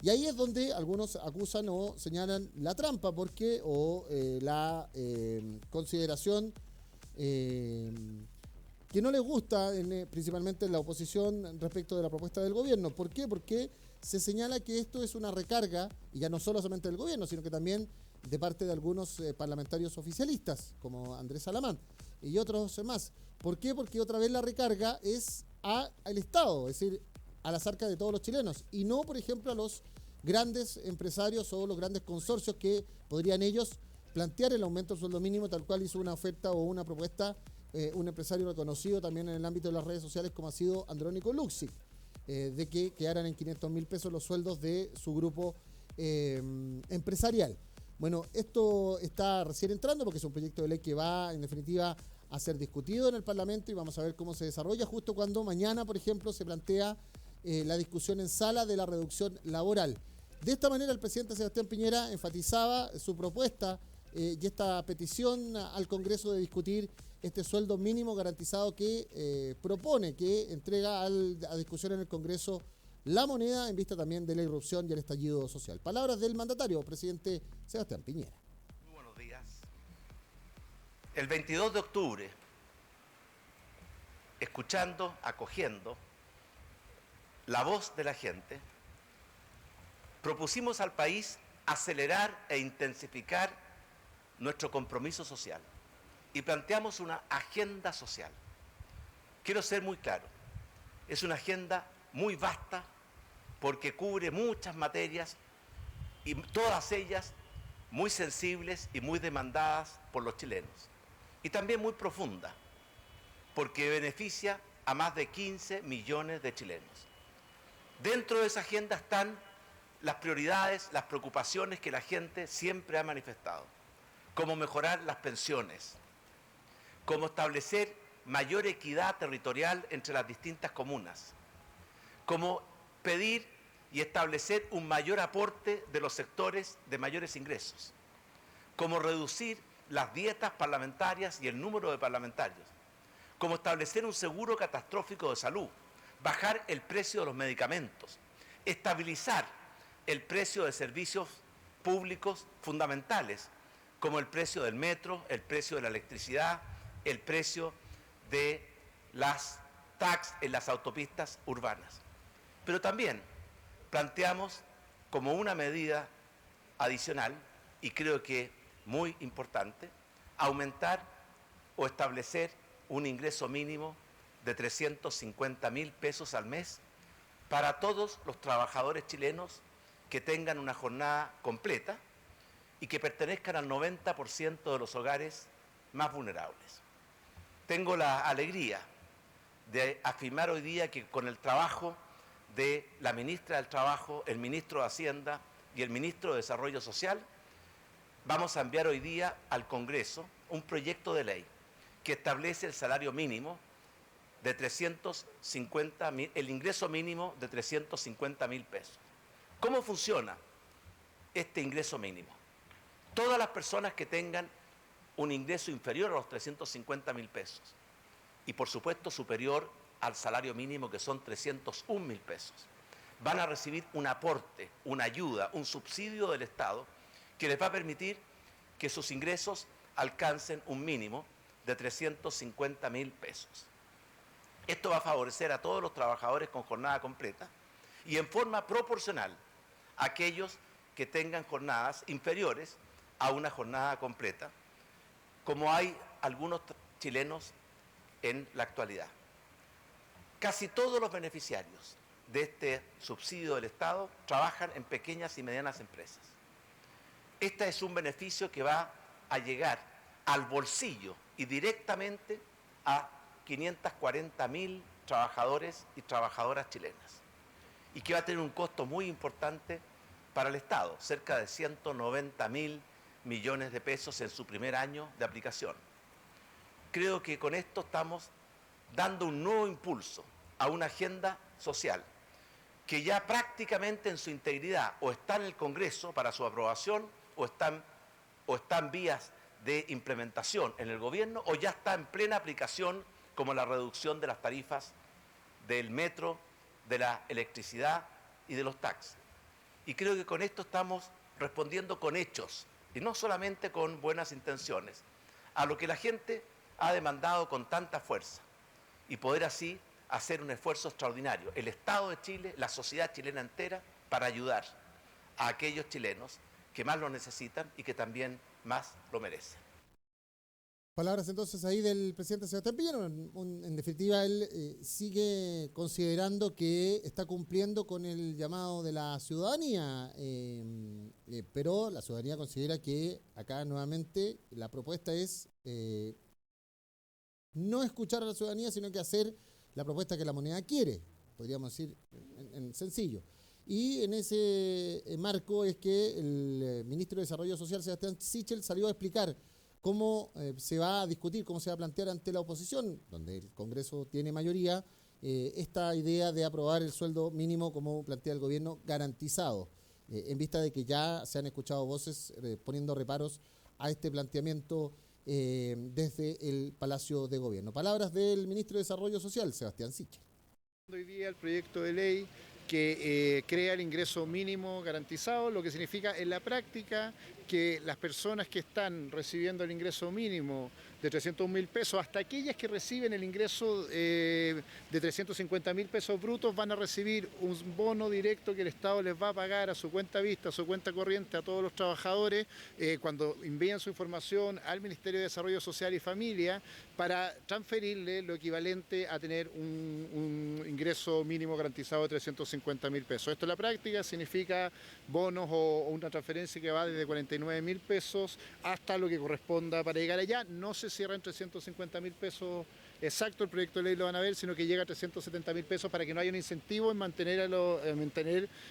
Y ahí es donde algunos acusan o señalan la trampa, porque la consideración que no les gusta, principalmente en la oposición, respecto de la propuesta del gobierno. ¿Por qué? Porque se señala que esto es una recarga, y ya no solamente del gobierno, sino que también de parte de algunos parlamentarios oficialistas, como Andrés Salamán y otros más. ¿Por qué? Porque otra vez la recarga es al Estado, es decir, a las arcas de todos los chilenos, y no, por ejemplo, a los grandes empresarios o los grandes consorcios que podrían ellos plantear el aumento del sueldo mínimo, tal cual hizo una oferta o una propuesta un empresario reconocido también en el ámbito de las redes sociales, como ha sido Andrónico Luxic. de que quedaran en 500.000 pesos los sueldos de su grupo empresarial. Bueno, esto está recién entrando porque es un proyecto de ley que va, en definitiva, a ser discutido en el Parlamento y vamos a ver cómo se desarrolla justo cuando mañana, por ejemplo, se plantea la discusión en sala de la reducción laboral. De esta manera, el presidente Sebastián Piñera enfatizaba su propuesta y esta petición al Congreso de discutir este sueldo mínimo garantizado que propone, que entrega a discusión en el Congreso la moneda en vista también de la irrupción y el estallido social. Palabras del mandatario, presidente Sebastián Piñera. Muy buenos días. El 22 de octubre, escuchando, acogiendo la voz de la gente, propusimos al país acelerar e intensificar nuestro compromiso social y planteamos una agenda social. Quiero ser muy claro, es una agenda muy vasta porque cubre muchas materias y todas ellas muy sensibles y muy demandadas por los chilenos. Y también muy profunda, porque beneficia a más de 15 millones de chilenos. Dentro de esa agenda están las prioridades, las preocupaciones que la gente siempre ha manifestado, como mejorar las pensiones, como establecer mayor equidad territorial entre las distintas comunas, como pedir y establecer un mayor aporte de los sectores de mayores ingresos, como reducir las dietas parlamentarias y el número de parlamentarios, como establecer un seguro catastrófico de salud, bajar el precio de los medicamentos, estabilizar el precio de servicios públicos fundamentales, como el precio del metro, el precio de la electricidad, el precio de las taxas en las autopistas urbanas. Pero también planteamos como una medida adicional, y creo que muy importante, aumentar o establecer un ingreso mínimo de 350.000 pesos al mes para todos los trabajadores chilenos que tengan una jornada completa y que pertenezcan al 90% de los hogares más vulnerables. Tengo la alegría de afirmar hoy día que con el trabajo de la ministra del Trabajo, el ministro de Hacienda y el ministro de Desarrollo Social, vamos a enviar hoy día al Congreso un proyecto de ley que establece el salario mínimo de 350.000, el ingreso mínimo de 350.000 pesos. ¿Cómo funciona este ingreso mínimo? Todas las personas que tengan un ingreso inferior a los 350.000 pesos y por supuesto superior al salario mínimo, que son 301.000 pesos, van a recibir un aporte, una ayuda, un subsidio del Estado que les va a permitir que sus ingresos alcancen un mínimo de 350.000 pesos. Esto va a favorecer a todos los trabajadores con jornada completa y en forma proporcional a aquellos que tengan jornadas inferiores a una jornada completa, como hay algunos chilenos en la actualidad. Casi todos los beneficiarios de este subsidio del Estado trabajan en pequeñas y medianas empresas. Este es un beneficio que va a llegar al bolsillo y directamente a 540.000 trabajadores y trabajadoras chilenas y que va a tener un costo muy importante para el Estado, cerca de 190.000 millones de pesos en su primer año de aplicación. Creo que con esto estamos dando un nuevo impulso a una agenda social que ya prácticamente en su integridad o está en el Congreso para su aprobación o está en vías de implementación en el gobierno o ya está en plena aplicación, como la reducción de las tarifas del metro, de la electricidad y de los taxis. Y creo que con esto estamos respondiendo con hechos y no solamente con buenas intenciones a lo que la gente ha demandado con tanta fuerza y poder así hacer un esfuerzo extraordinario, el Estado de Chile, la sociedad chilena entera, para ayudar a aquellos chilenos que más lo necesitan y que también más lo merecen. Palabras entonces ahí del presidente Sebastián Piñera. En definitiva, él sigue considerando que está cumpliendo con el llamado de la ciudadanía, pero la ciudadanía considera que acá nuevamente la propuesta es no escuchar a la ciudadanía, sino que hacer la propuesta que la moneda quiere. podríamos decir en sencillo. Y en ese marco es que el ministro de Desarrollo Social, Sebastián Sichel, salió a explicar cómo se va a discutir, cómo se va a plantear ante la oposición, donde el Congreso tiene mayoría, esta idea de aprobar el sueldo mínimo, como plantea el gobierno, garantizado, en vista de que ya se han escuchado voces poniendo reparos a este planteamiento desde el Palacio de Gobierno. Palabras del ministro de Desarrollo Social, Sebastián Sichel. Hoy día el proyecto de ley que crea el ingreso mínimo garantizado, lo que significa en la práctica que las personas que están recibiendo el ingreso mínimo de 301.000 pesos, hasta aquellas que reciben el ingreso de 350.000 pesos brutos, van a recibir un bono directo que el Estado les va a pagar a su cuenta vista, a su cuenta corriente, a todos los trabajadores, cuando envían su información al Ministerio de Desarrollo Social y Familia, para transferirle lo equivalente a tener un ingreso mínimo garantizado de 350.000 pesos. Esto en la práctica significa bonos o una transferencia que va desde 49.000 pesos hasta lo que corresponda para llegar allá. No se cierra en 350.000 pesos exacto, el proyecto de ley lo van a ver, sino que llega a 370.000 pesos para que no haya un incentivo en mantener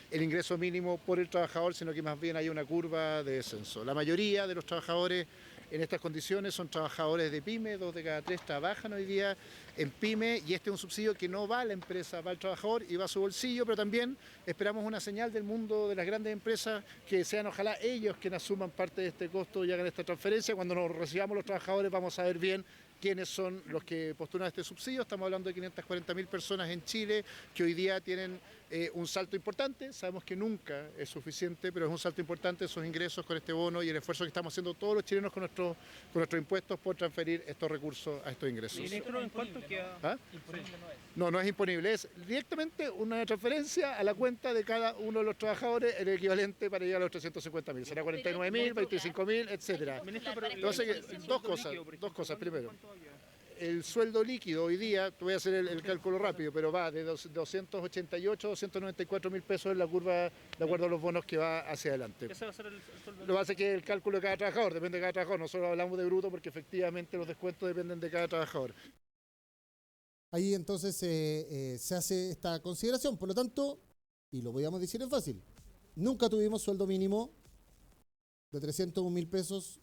el ingreso mínimo por el trabajador, sino que más bien haya una curva de descenso. La mayoría de los trabajadores en estas condiciones son trabajadores de PYME, 2 de cada 3 trabajan hoy día en PYME, y este es un subsidio que no va a la empresa, va al trabajador y va a su bolsillo, pero también esperamos una señal del mundo de las grandes empresas que sean ojalá ellos quienes asuman parte de este costo y hagan esta transferencia. Cuando nos recibamos los trabajadores vamos a ver bien quiénes son los que postulan este subsidio. Estamos hablando de 540.000 personas en Chile que hoy día tienen un salto importante. Sabemos que nunca es suficiente, pero es un salto importante esos ingresos con este bono y el esfuerzo que estamos haciendo todos los chilenos con nuestros impuestos por transferir estos recursos a estos ingresos. ¿Ministro, en cuánto queda? ¿Ah? Imponible no es. No, no es imponible, es directamente una transferencia a la cuenta de cada uno de los trabajadores, el equivalente para llegar a los 350.000. Será 49.000, 25.000, etcétera. Entonces, dos cosas. Primero, el sueldo líquido hoy día, te voy a hacer el cálculo rápido, pero va de 288 a 294.000 pesos en la curva de acuerdo a los bonos que va hacia adelante. ¿Ese va a ser el sueldo? Lo que pasa es que el cálculo de cada trabajador depende de cada trabajador. Nosotros hablamos de bruto porque efectivamente los descuentos dependen de cada trabajador. Ahí entonces se hace esta consideración. Por lo tanto, y lo podríamos decir en fácil, nunca tuvimos sueldo mínimo de 301.000 pesos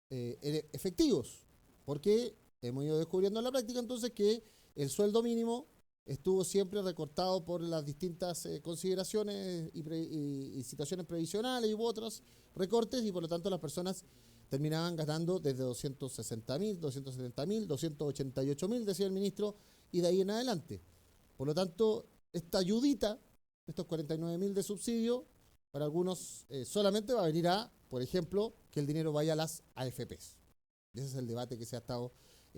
efectivos, porque hemos ido descubriendo en la práctica entonces que el sueldo mínimo estuvo siempre recortado por las distintas consideraciones y situaciones previsionales y otros recortes, y por lo tanto las personas terminaban ganando desde 260.000, 270.000, 288.000, decía el ministro, y de ahí en adelante. Por lo tanto, esta ayudita, estos 49.000 de subsidio, para algunos solamente va a venir a, por ejemplo, que el dinero vaya a las AFPs. Ese es el debate que se ha estado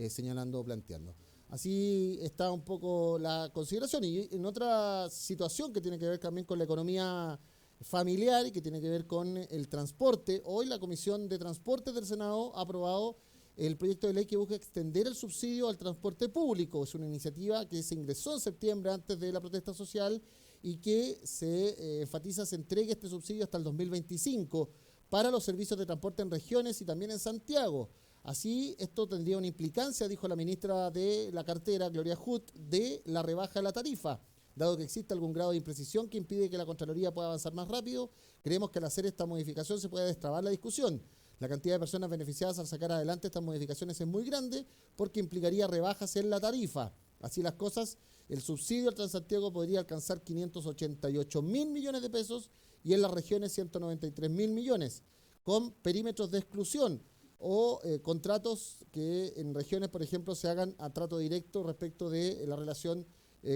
señalando, planteando. Así está un poco la consideración. Y en otra situación que tiene que ver también con la economía familiar y que tiene que ver con el transporte, hoy la Comisión de Transporte del Senado ha aprobado el proyecto de ley que busca extender el subsidio al transporte público. Es una iniciativa que se ingresó en septiembre antes de la protesta social y que se enfatiza, se entregue este subsidio hasta el 2025 para los servicios de transporte en regiones y también en Santiago. Así, esto tendría una implicancia, dijo la ministra de la cartera, Gloria Hutt, de la rebaja de la tarifa. Dado que existe algún grado de imprecisión que impide que la Contraloría pueda avanzar más rápido, creemos que al hacer esta modificación se puede destrabar la discusión. La cantidad de personas beneficiadas al sacar adelante estas modificaciones es muy grande porque implicaría rebajas en la tarifa. Así las cosas, el subsidio al Transantiago podría alcanzar 588.000 millones de pesos y en las regiones 193.000 millones, con perímetros de exclusión o contratos que en regiones, por ejemplo, se hagan a trato directo respecto de la relación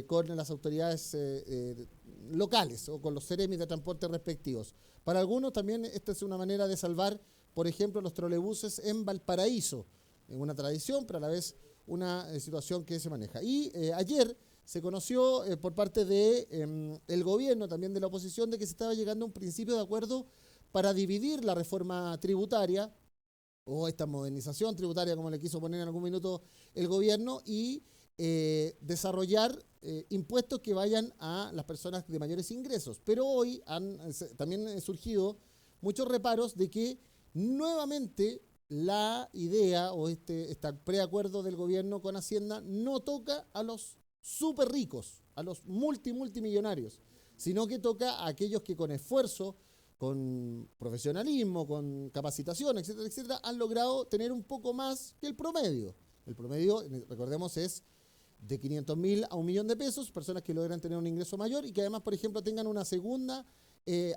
con las autoridades locales o con los seremis de transporte respectivos. Para algunos también esta es una manera de salvar, por ejemplo, los trolebuses en Valparaíso, en una tradición, pero a la vez una situación que se maneja. Y ayer se conoció por parte del gobierno, también de la oposición, de que se estaba llegando a un principio de acuerdo para dividir la reforma tributaria o esta modernización tributaria, como le quiso poner en algún minuto el gobierno, y desarrollar impuestos que vayan a las personas de mayores ingresos. Pero hoy también surgido muchos reparos de que nuevamente la idea o este preacuerdo del gobierno con Hacienda no toca a los súper ricos, a los multimillonarios, sino que toca a aquellos que con esfuerzo, con profesionalismo, con capacitación, etcétera, etcétera, han logrado tener un poco más que el promedio. El promedio, recordemos, es de 500.000 a 1 millón de pesos, personas que logran tener un ingreso mayor y que además, por ejemplo, tengan una segunda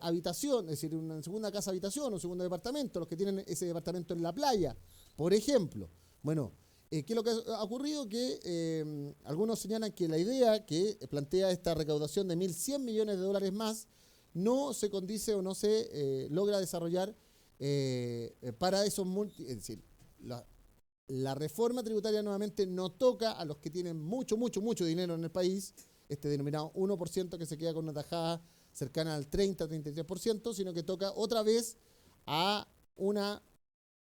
habitación, es decir, una segunda casa habitación, un segundo departamento, los que tienen ese departamento en la playa, por ejemplo. Bueno, ¿qué es lo que ha ocurrido? Que algunos señalan que la idea que plantea esta recaudación de 1.100 millones de dólares más no se condice o no se logra desarrollar para esos es decir, la reforma tributaria nuevamente no toca a los que tienen mucho dinero en el país, este denominado 1% que se queda con una tajada cercana al 30-33%, sino que toca otra vez a una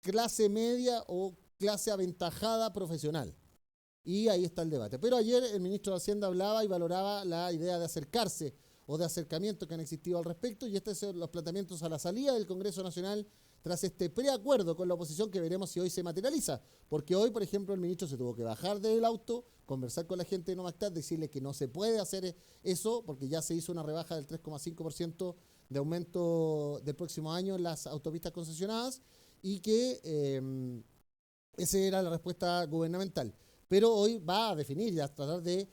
clase media o clase aventajada profesional. Y ahí está el debate. Pero ayer el ministro de Hacienda hablaba y valoraba la idea de acercarse o de acercamiento que han existido al respecto, y estos son los planteamientos a la salida del Congreso Nacional tras este preacuerdo con la oposición que veremos si hoy se materializa. Porque hoy, por ejemplo, el ministro se tuvo que bajar del auto, conversar con la gente de Nomactat, decirle que no se puede hacer eso porque ya se hizo una rebaja del 3,5% de aumento del próximo año en las autopistas concesionadas y que esa era la respuesta gubernamental. Pero hoy va a definir y a tratar de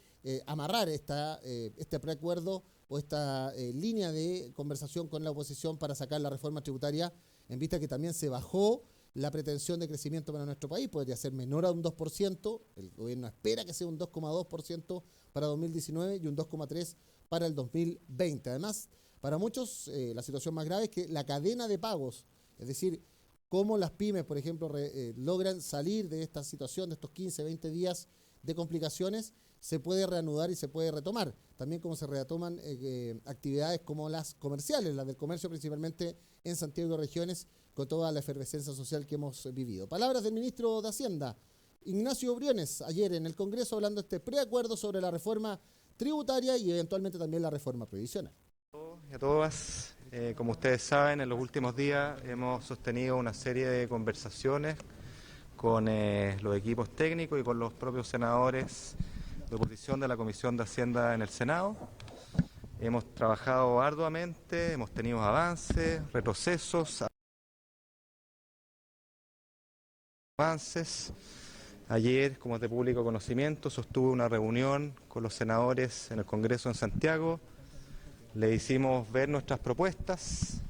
amarrar este preacuerdo o esta línea de conversación con la oposición para sacar la reforma tributaria, en vista que también se bajó la pretensión de crecimiento para nuestro país, podría ser menor a un 2%, el gobierno espera que sea un 2,2% para 2019 y un 2,3% para el 2020. Además, para muchos la situación más grave es que la cadena de pagos, es decir, cómo las pymes, por ejemplo, logran salir de esta situación, de estos 15, 20 días de complicaciones, se puede reanudar y se puede retomar. También como se retoman actividades como las comerciales, las del comercio principalmente en Santiago y regiones, con toda la efervescencia social que hemos vivido. Palabras del ministro de Hacienda, Ignacio Briones, ayer en el Congreso hablando de este preacuerdo sobre la reforma tributaria y eventualmente también la reforma previsional. Y a todas, como ustedes saben, en los últimos días hemos sostenido una serie de conversaciones con los equipos técnicos y con los propios senadores de oposición de la Comisión de Hacienda en el Senado. Hemos trabajado arduamente, hemos tenido avances, retrocesos, Ayer, como es de público conocimiento, sostuve una reunión con los senadores en el Congreso en Santiago. Le hicimos ver nuestras propuestas,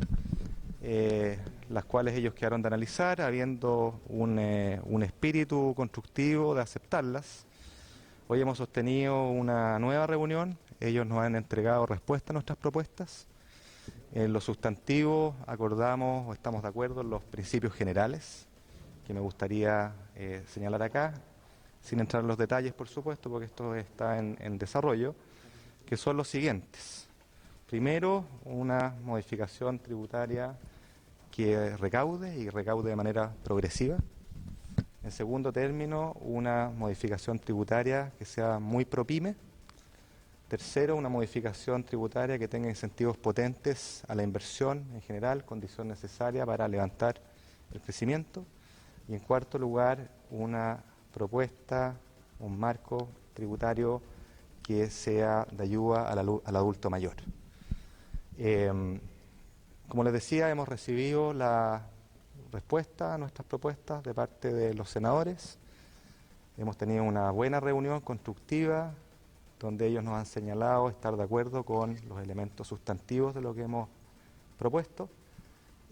las cuales ellos quedaron de analizar, habiendo un espíritu constructivo de aceptarlas. Hoy hemos sostenido una nueva reunión, ellos nos han entregado respuesta a nuestras propuestas. En lo sustantivo acordamos o estamos de acuerdo en los principios generales que me gustaría señalar acá, sin entrar en los detalles, por supuesto, porque esto está en desarrollo, que son los siguientes. Primero, una modificación tributaria que recaude de manera progresiva. En segundo término, una modificación tributaria que sea muy pro-pyme. Tercero, una modificación tributaria que tenga incentivos potentes a la inversión en general, condición necesaria para levantar el crecimiento. Y en cuarto lugar, una propuesta, un marco tributario que sea de ayuda al adulto mayor. Como les decía, hemos recibido la respuesta a nuestras propuestas de parte de los senadores. Hemos tenido una buena reunión constructiva donde ellos nos han señalado estar de acuerdo con los elementos sustantivos de lo que hemos propuesto.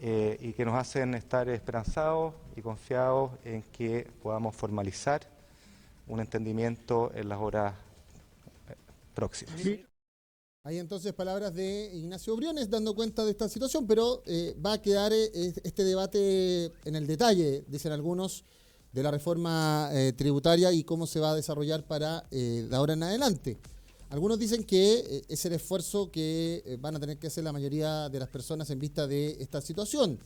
Y que nos hacen estar esperanzados y confiados en que podamos formalizar un entendimiento en las horas próximas. Hay entonces palabras de Ignacio Briones dando cuenta de esta situación, pero va a quedar este debate en el detalle, dicen algunos, de la reforma tributaria y cómo se va a desarrollar para de ahora en adelante. Algunos dicen que es el esfuerzo que van a tener que hacer la mayoría de las personas en vista de esta situación.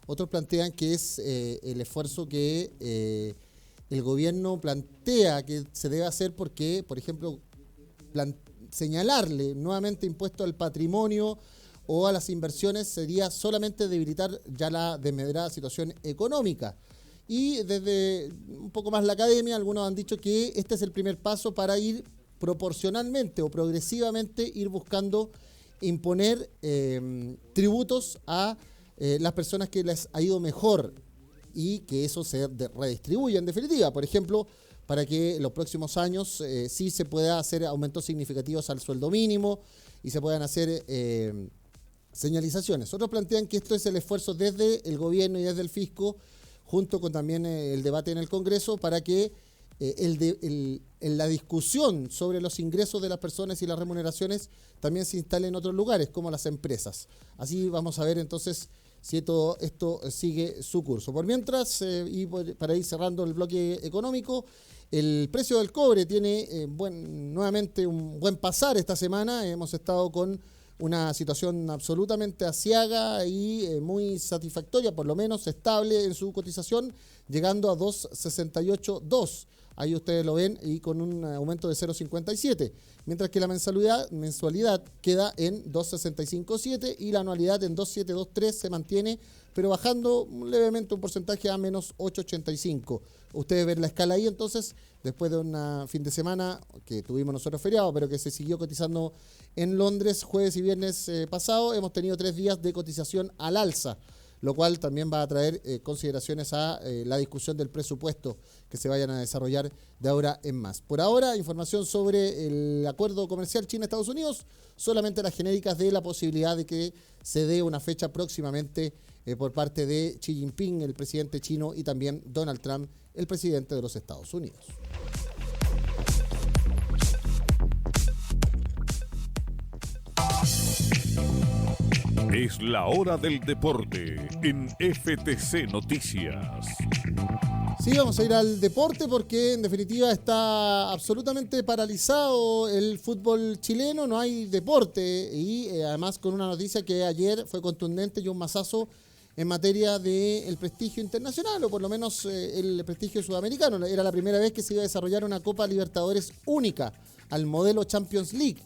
Otros plantean que es el esfuerzo que el gobierno plantea que se debe hacer porque, por ejemplo, señalarle nuevamente impuesto al patrimonio o a las inversiones sería solamente debilitar ya la desmedrada situación económica. Y desde un poco más la academia, algunos han dicho que este es el primer paso para ir proporcionalmente o progresivamente ir buscando imponer tributos a las personas que les ha ido mejor y que eso se redistribuya en definitiva. Por ejemplo, para que en los próximos años sí se pueda hacer aumentos significativos al sueldo mínimo y se puedan hacer señalizaciones. Otros plantean que esto es el esfuerzo desde el gobierno y desde el fisco, junto con también el debate en el Congreso, para que la discusión sobre los ingresos de las personas y las remuneraciones también se instale en otros lugares, como las empresas. Así vamos a ver entonces si todo esto sigue su curso. Por mientras, y para ir cerrando el bloque económico, el precio del cobre tiene nuevamente un buen pasar esta semana. Hemos estado con una situación absolutamente aciaga y muy satisfactoria, por lo menos estable en su cotización, llegando a 2.68.2. Ahí ustedes lo ven, y con un aumento de 0.57, mientras que la mensualidad queda en 2.65.7 y la anualidad en 2.723 se mantiene, pero bajando levemente un porcentaje a menos 8.85. Ustedes ven la escala ahí, entonces, después de un fin de semana que tuvimos nosotros feriado, pero que se siguió cotizando en Londres jueves y viernes pasado, hemos tenido 3 días de cotización al alza, lo cual también va a traer consideraciones a la discusión del presupuesto que se vayan a desarrollar de ahora en más. Por ahora, información sobre el acuerdo comercial China-Estados Unidos, solamente las genéricas de la posibilidad de que se dé una fecha próximamente por parte de Xi Jinping, el presidente chino, y también Donald Trump, el presidente de los Estados Unidos. Es la hora del deporte en FTC Noticias. Sí, vamos a ir al deporte porque en definitiva está absolutamente paralizado el fútbol chileno, no hay deporte y además con una noticia que ayer fue contundente y un mazazo en materia del prestigio internacional, o por lo menos el prestigio sudamericano. Era la primera vez que se iba a desarrollar una Copa Libertadores única al modelo Champions League,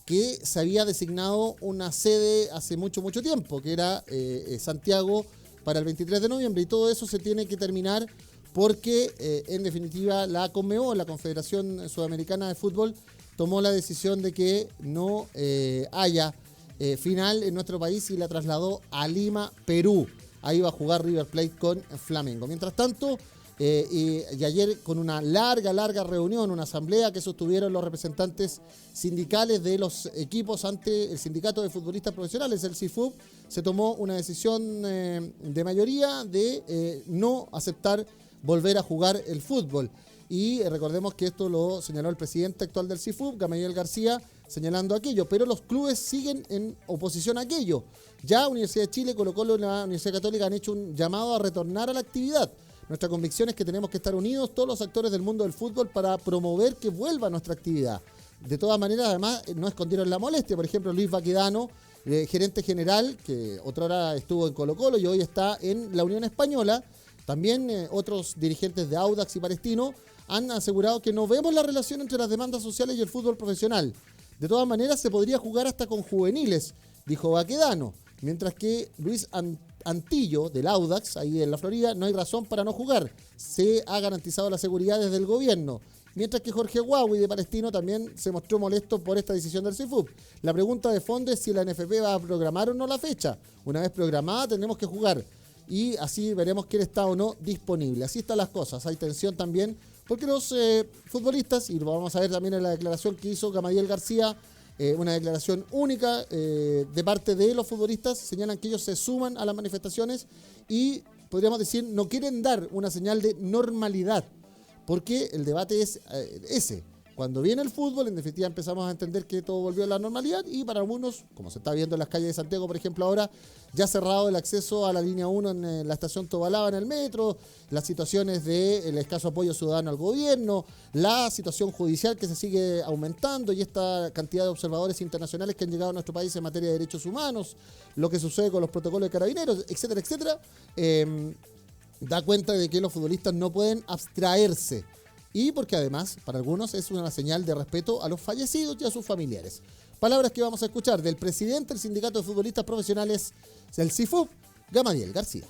que se había designado una sede hace mucho tiempo, que era Santiago para el 23 de noviembre, y todo eso se tiene que terminar porque en definitiva la CONMEBOL, la Confederación Sudamericana de Fútbol, tomó la decisión de que no haya final en nuestro país y la trasladó a Lima, Perú. Ahí va a jugar River Plate con Flamengo. Mientras tanto, y ayer con una larga reunión, una asamblea que sostuvieron los representantes sindicales de los equipos ante el sindicato de futbolistas profesionales, el CIFUB, se tomó una decisión de mayoría de no aceptar volver a jugar el fútbol. Y recordemos que esto lo señaló el presidente actual del CIFUB, Gamaliel García, señalando aquello, pero los clubes siguen en oposición a aquello. Ya Universidad de Chile, Colo-Colo y la Universidad Católica han hecho un llamado a retornar a la actividad. Nuestra convicción es que tenemos que estar unidos todos los actores del mundo del fútbol para promover que vuelva nuestra actividad. De todas maneras, además, no escondieron la molestia. Por ejemplo, Luis Baquedano, gerente general, que otrora estuvo en Colo-Colo y hoy está en la Unión Española. También otros dirigentes de Audax y Palestino han asegurado que no vemos la relación entre las demandas sociales y el fútbol profesional. De todas maneras, se podría jugar hasta con juveniles, dijo Baquedano. Mientras que Luis Antillo, del Audax, ahí en la Florida, no hay razón para no jugar. Se ha garantizado la seguridad desde el gobierno. Mientras que Jorge Huawei, de Palestino, también se mostró molesto por esta decisión del CIFUB. La pregunta de fondo es si la NFP va a programar o no la fecha. Una vez programada, tendremos que jugar. Y así veremos quién está o no disponible. Así están las cosas. Hay tensión también, porque los futbolistas, y lo vamos a ver también en la declaración que hizo Gamaliel García, una declaración única de parte de los futbolistas, señalan que ellos se suman a las manifestaciones y, podríamos decir, no quieren dar una señal de normalidad, porque el debate es ese. Cuando viene el fútbol, en definitiva empezamos a entender que todo volvió a la normalidad y para algunos, como se está viendo en las calles de Santiago, por ejemplo, ahora ya cerrado el acceso a la línea 1 en la estación Tobalaba en el metro, las situaciones del escaso apoyo ciudadano al gobierno, la situación judicial que se sigue aumentando y esta cantidad de observadores internacionales que han llegado a nuestro país en materia de derechos humanos, lo que sucede con los protocolos de carabineros, etcétera, etcétera, da cuenta de que los futbolistas no pueden abstraerse. Y porque además, para algunos, es una señal de respeto a los fallecidos y a sus familiares. Palabras que vamos a escuchar del presidente del Sindicato de Futbolistas Profesionales del CIFUB, Gamaliel García.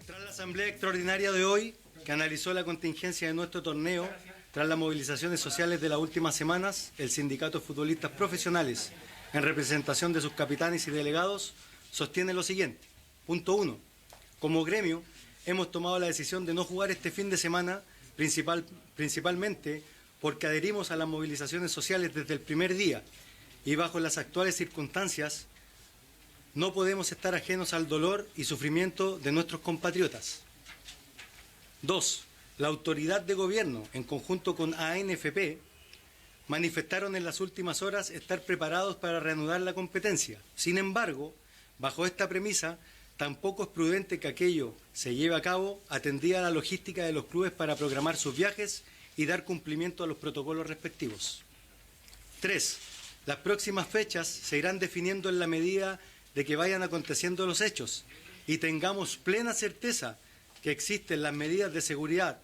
Tras la asamblea extraordinaria de hoy, que analizó la contingencia de nuestro torneo, Tras las movilizaciones sociales de las últimas semanas, el Sindicato de Futbolistas Profesionales, en representación de sus capitanes y delegados, sostiene lo siguiente. Punto 1. Como gremio, hemos tomado la decisión de no jugar este fin de semana, principalmente porque adherimos a las movilizaciones sociales desde el primer día y bajo las actuales circunstancias no podemos estar ajenos al dolor y sufrimiento de nuestros compatriotas. 2. La autoridad de gobierno, en conjunto con ANFP, manifestaron en las últimas horas estar preparados para reanudar la competencia. Sin embargo, bajo esta premisa, tampoco es prudente que aquello se lleve a cabo atendida a la logística de los clubes para programar sus viajes y dar cumplimiento a los protocolos respectivos. 3. Las próximas fechas se irán definiendo en la medida de que vayan aconteciendo los hechos y tengamos plena certeza que existen las medidas de seguridad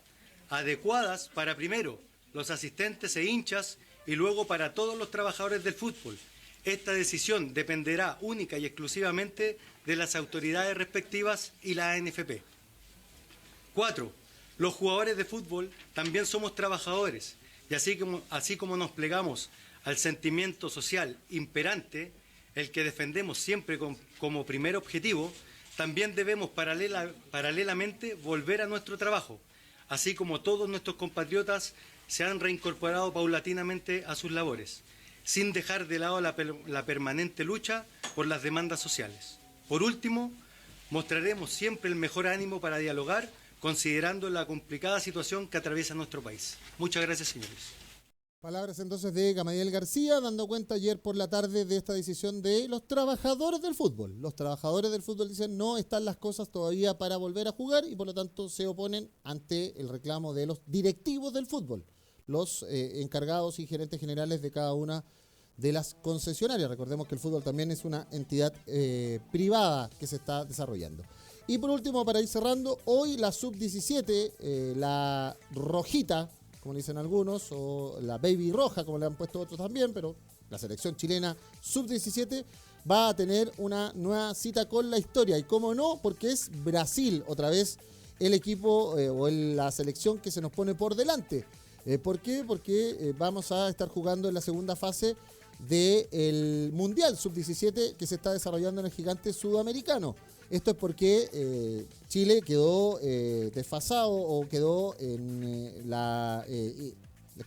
adecuadas para, primero, los asistentes e hinchas y luego para todos los trabajadores del fútbol. Esta decisión dependerá única y exclusivamente de las autoridades respectivas y la ANFP. 4. Los jugadores de fútbol también somos trabajadores y así como nos plegamos al sentimiento social imperante, el que defendemos siempre como primer objetivo, también debemos paralelamente volver a nuestro trabajo, así como todos nuestros compatriotas se han reincorporado paulatinamente a sus labores, sin dejar de lado la permanente lucha por las demandas sociales. Por último, mostraremos siempre el mejor ánimo para dialogar, considerando la complicada situación que atraviesa nuestro país. Muchas gracias, señores. Palabras entonces de Gamadiel García, dando cuenta ayer por la tarde de esta decisión de los trabajadores del fútbol. Los trabajadores del fútbol dicen no están las cosas todavía para volver a jugar y por lo tanto se oponen ante el reclamo de los directivos del fútbol, los encargados y gerentes generales de cada una de las concesionarias. Recordemos que el fútbol también es una entidad privada que se está desarrollando. Y por último, para ir cerrando, hoy la sub-17, la rojita, como dicen algunos, o la baby roja, como le han puesto otros también, pero la selección chilena sub-17 va a tener una nueva cita con la historia. Y cómo no, porque es Brasil, otra vez el equipo la selección que se nos pone por delante. ¿Por qué? Porque vamos a estar jugando en la segunda fase del Mundial Sub-17 que se está desarrollando en el gigante sudamericano. Esto es porque Chile quedó desfasado o quedó en la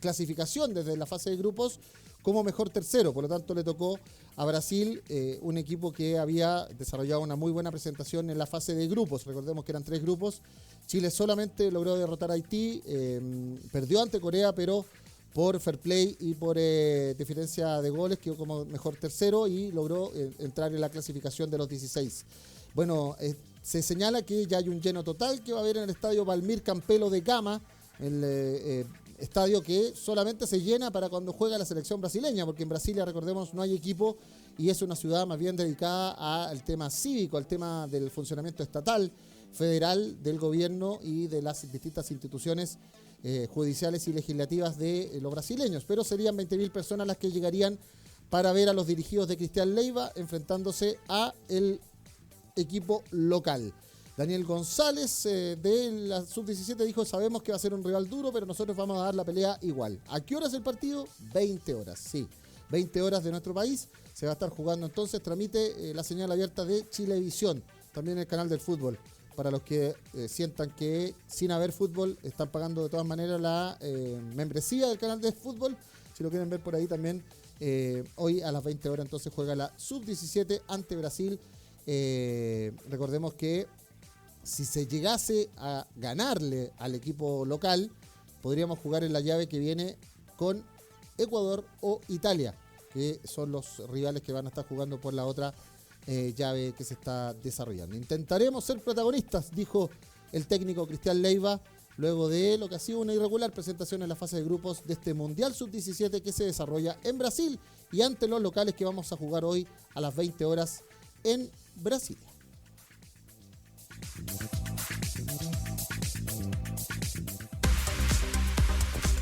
clasificación desde la fase de grupos como mejor tercero. Por lo tanto, le tocó a Brasil, un equipo que había desarrollado una muy buena presentación en la fase de grupos. Recordemos que eran 3 grupos. Chile solamente logró derrotar a Haití, perdió ante Corea, pero por fair play y por diferencia de goles quedó como mejor tercero y logró entrar en la clasificación de los 16. Bueno, se señala que ya hay un lleno total que va a haber en el estadio Valmir Campelo de Gama, el estadio que solamente se llena para cuando juega la selección brasileña, porque en Brasilia, recordemos, no hay equipo y es una ciudad más bien dedicada al tema cívico, al tema del funcionamiento estatal, federal, del gobierno y de las distintas instituciones judiciales y legislativas de los brasileños. Pero serían 20.000 personas las que llegarían para ver a los dirigidos de Cristian Leiva enfrentándose a el equipo local. Daniel González de la Sub-17 dijo: sabemos que va a ser un rival duro, pero nosotros vamos a dar la pelea igual. ¿A qué hora es el partido? 20 horas, sí. 20 horas de nuestro país. Se va a estar jugando entonces. Tramite la señal abierta de Chilevisión, también el canal del fútbol. Para los que sientan que sin haber fútbol están pagando de todas maneras la membresía del canal de fútbol. Si lo quieren ver por ahí también, hoy a las 20 horas entonces juega la Sub-17 ante Brasil. Recordemos que si se llegase a ganarle al equipo local, podríamos jugar en la llave que viene con Ecuador o Italia, que son los rivales que van a estar jugando por la otra llave que se está desarrollando. Intentaremos ser protagonistas, dijo el técnico Cristian Leiva, luego de lo que ha sido una irregular presentación en la fase de grupos de este Mundial Sub-17 que se desarrolla en Brasil y ante los locales que vamos a jugar hoy a las 20 horas en Brasil.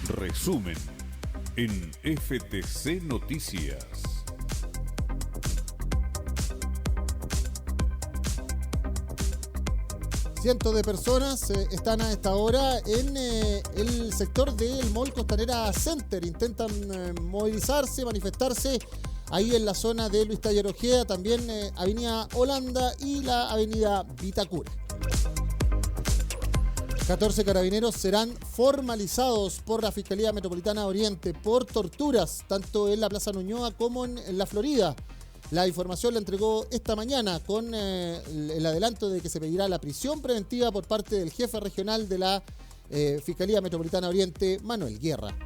Resumen en FTC Noticias. Cientos de personas están a esta hora en el sector del Mall Costanera Center. Intentan movilizarse, manifestarse ahí en la zona de Luis Taller Ojeda, también Avenida Holanda y la Avenida Vitacura. 14 carabineros serán formalizados por la Fiscalía Metropolitana Oriente por torturas, tanto en la Plaza Ñuñoa como en la Florida. La información la entregó esta mañana con el adelanto de que se pedirá la prisión preventiva por parte del jefe regional de la Fiscalía Metropolitana Oriente, Manuel Guerra.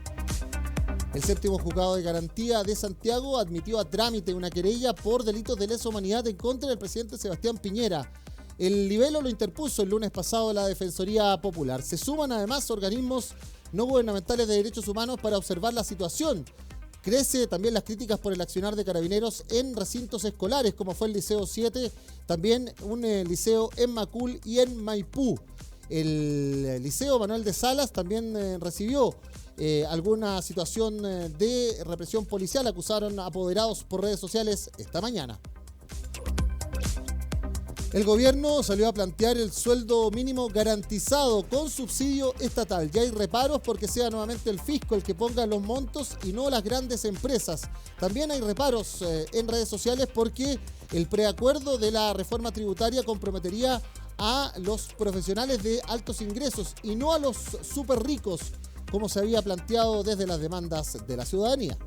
El séptimo juzgado de garantía de Santiago admitió a trámite una querella por delitos de lesa humanidad en contra del presidente Sebastián Piñera. El libelo lo interpuso el lunes pasado la Defensoría Popular. Se suman además organismos no gubernamentales de derechos humanos para observar la situación. Crece también las críticas por el accionar de carabineros en recintos escolares, como fue el Liceo 7, también un liceo en Macul y en Maipú. El Liceo Manuel de Salas también recibió alguna situación de represión policial. Acusaron a apoderados por redes sociales esta mañana. El gobierno salió a plantear el sueldo mínimo garantizado con subsidio estatal. Ya hay reparos porque sea nuevamente el fisco el que ponga los montos y no las grandes empresas. También hay reparos en redes sociales porque el preacuerdo de la reforma tributaria comprometería a los profesionales de altos ingresos y no a los súper ricos, como se había planteado desde las demandas de la ciudadanía.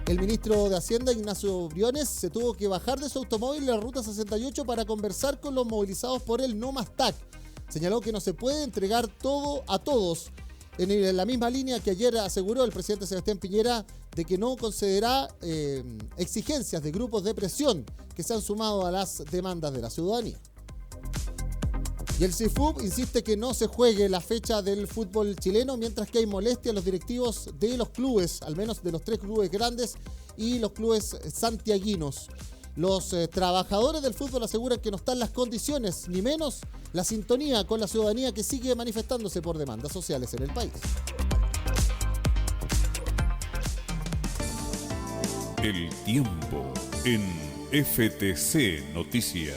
El ministro de Hacienda, Ignacio Briones, se tuvo que bajar de su automóvil en la Ruta 68 para conversar con los movilizados por el No Más TAC. Señaló que no se puede entregar todo a todos, en la misma línea que ayer aseguró el presidente Sebastián Piñera de que no concederá exigencias de grupos de presión que se han sumado a las demandas de la ciudadanía. Y el CIFUB insiste que no se juegue la fecha del fútbol chileno, mientras que hay molestia a los directivos de los clubes, al menos de los 3 clubes grandes y los clubes santiaguinos. Los trabajadores del fútbol aseguran que no están las condiciones, ni menos la sintonía con la ciudadanía que sigue manifestándose por demandas sociales en el país. El tiempo en FTC Noticias.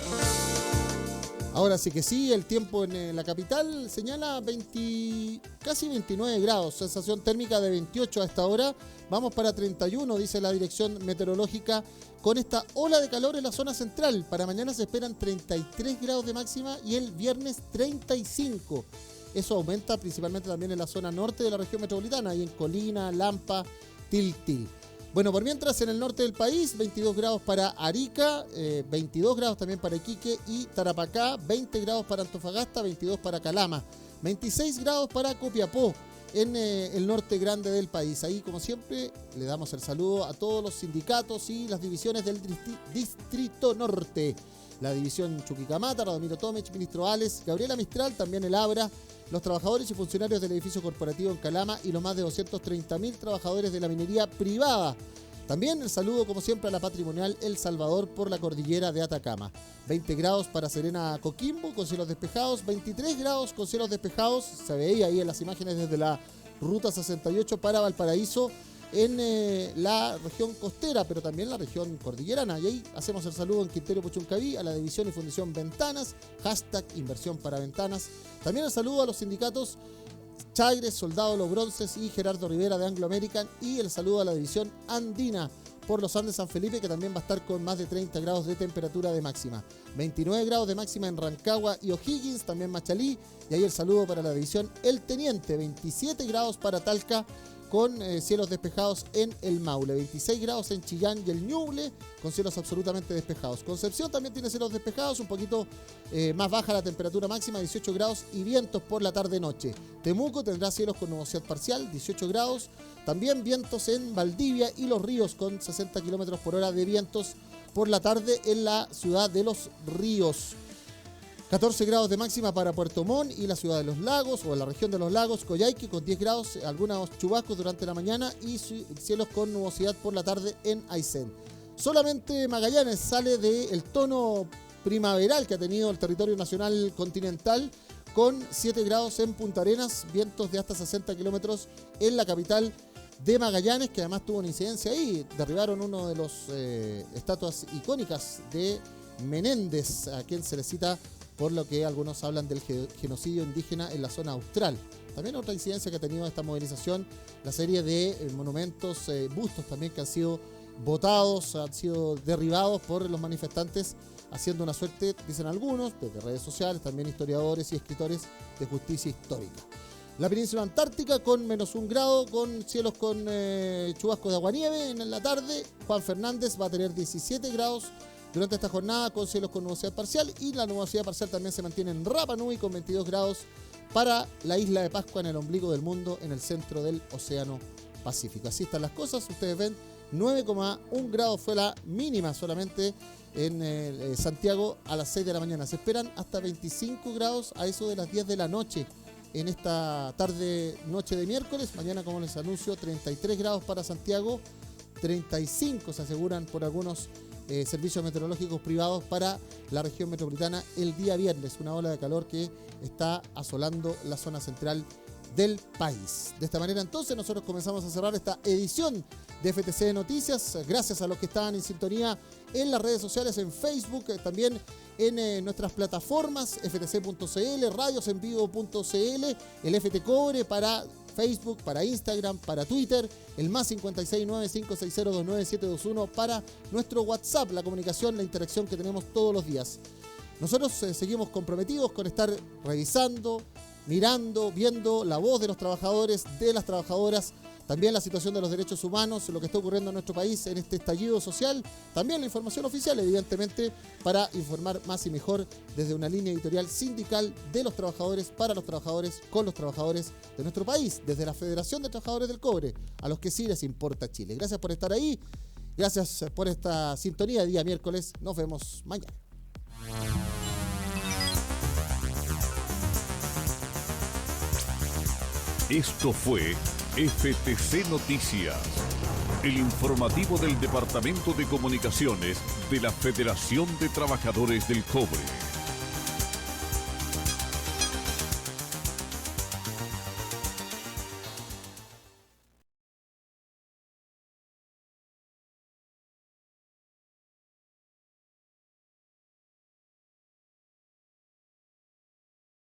Ahora sí que sí, el tiempo en la capital señala casi 29 grados, sensación térmica de 28 a esta hora. Vamos para 31, dice la dirección meteorológica, con esta ola de calor en la zona central. Para mañana se esperan 33 grados de máxima y el viernes 35. Eso aumenta principalmente también en la zona norte de la región metropolitana, y en Colina, Lampa, Tiltil. Bueno, por mientras en el norte del país, 22 grados para Arica, 22 grados también para Iquique y Tarapacá, 20 grados para Antofagasta, 22 para Calama, 26 grados para Copiapó en el norte grande del país. Ahí, como siempre, le damos el saludo a todos los sindicatos y las divisiones del Distrito Norte. La división Chuquicamata, Radomiro Tomech, Ministro Ales, Gabriela Mistral, también el Abra, los trabajadores y funcionarios del edificio corporativo en Calama y los más de 230.000 trabajadores de la minería privada. También el saludo, como siempre, a la patrimonial El Salvador por la cordillera de Atacama. 20 grados para Serena Coquimbo con cielos despejados, 23 grados con cielos despejados, se veía ahí en las imágenes desde la Ruta 68 para Valparaíso, en la región costera, pero también la región cordillerana. Y ahí hacemos el saludo en Quintero Puchuncaví a la división y fundición Ventanas, hashtag inversión para ventanas. También el saludo a los sindicatos Chagres, Soldado Los Bronces y Gerardo Rivera de Anglo American, y el saludo a la división andina por los Andes San Felipe, que también va a estar con más de 30 grados de temperatura de máxima. 29 grados de máxima en Rancagua y O'Higgins, también Machalí, y ahí el saludo para la división El Teniente. 27 grados para Talca con cielos despejados en el Maule, 26 grados en Chillán y el Ñuble con cielos absolutamente despejados. Concepción también tiene cielos despejados, un poquito más baja la temperatura máxima, 18 grados y vientos por la tarde-noche. Temuco tendrá cielos con nubosidad parcial, 18 grados. También vientos en Valdivia y Los Ríos con 60 kilómetros por hora de vientos por la tarde en la ciudad de Los Ríos. 14 grados de máxima para Puerto Montt y la ciudad de Los Lagos, o en la región de Los Lagos, Coyhaique con 10 grados, algunos chubascos durante la mañana y cielos con nubosidad por la tarde en Aysén. Solamente Magallanes sale del tono primaveral que ha tenido el territorio nacional continental, con 7 grados en Punta Arenas, vientos de hasta 60 kilómetros en la capital de Magallanes, que además tuvo una incidencia ahí. Derribaron uno de los estatuas icónicas de Menéndez, a quien se le cita por lo que algunos hablan del genocidio indígena en la zona austral. También otra incidencia que ha tenido esta movilización, la serie de monumentos, bustos también que han sido botados, han sido derribados por los manifestantes, haciendo una suerte, dicen algunos, desde redes sociales, también historiadores y escritores, de justicia histórica. La península antártica con -1 grado, con cielos con chubascos de aguanieve en la tarde. Juan Fernández va a tener 17 grados durante esta jornada, con cielos con nubosidad parcial, y la nubosidad parcial también se mantiene en Rapa Nui con 22 grados para la isla de Pascua, en el ombligo del mundo, en el centro del Océano Pacífico. Así están las cosas, ustedes ven, 9,1 grados fue la mínima solamente en Santiago a las 6 de la mañana. Se esperan hasta 25 grados a eso de las 10 de la noche en esta noche de miércoles. Mañana, como les anuncio, 33 grados para Santiago, 35 se aseguran por algunos servicios meteorológicos privados para la región metropolitana el día viernes. Una ola de calor que está asolando la zona central del país. De esta manera, entonces, nosotros comenzamos a cerrar esta edición de FTC Noticias. Gracias a los que estaban en sintonía en las redes sociales, en Facebook, también en nuestras plataformas, ftc.cl, radiosenvivo.cl, el FT Cobre para Facebook, para Instagram, para Twitter, el +569-560-29721 para nuestro WhatsApp, la comunicación, la interacción que tenemos todos los días. Nosotros seguimos comprometidos con estar revisando, mirando, viendo la voz de los trabajadores, de las trabajadoras, también la situación de los derechos humanos, lo que está ocurriendo en nuestro país en este estallido social, también la información oficial, evidentemente, para informar más y mejor desde una línea editorial sindical de los trabajadores, para los trabajadores, con los trabajadores de nuestro país, desde la Federación de Trabajadores del Cobre, a los que sí les importa Chile. Gracias por estar ahí, gracias por esta sintonía de día miércoles, nos vemos mañana. Esto fue FTC Noticias, el informativo del Departamento de Comunicaciones de la Federación de Trabajadores del Cobre.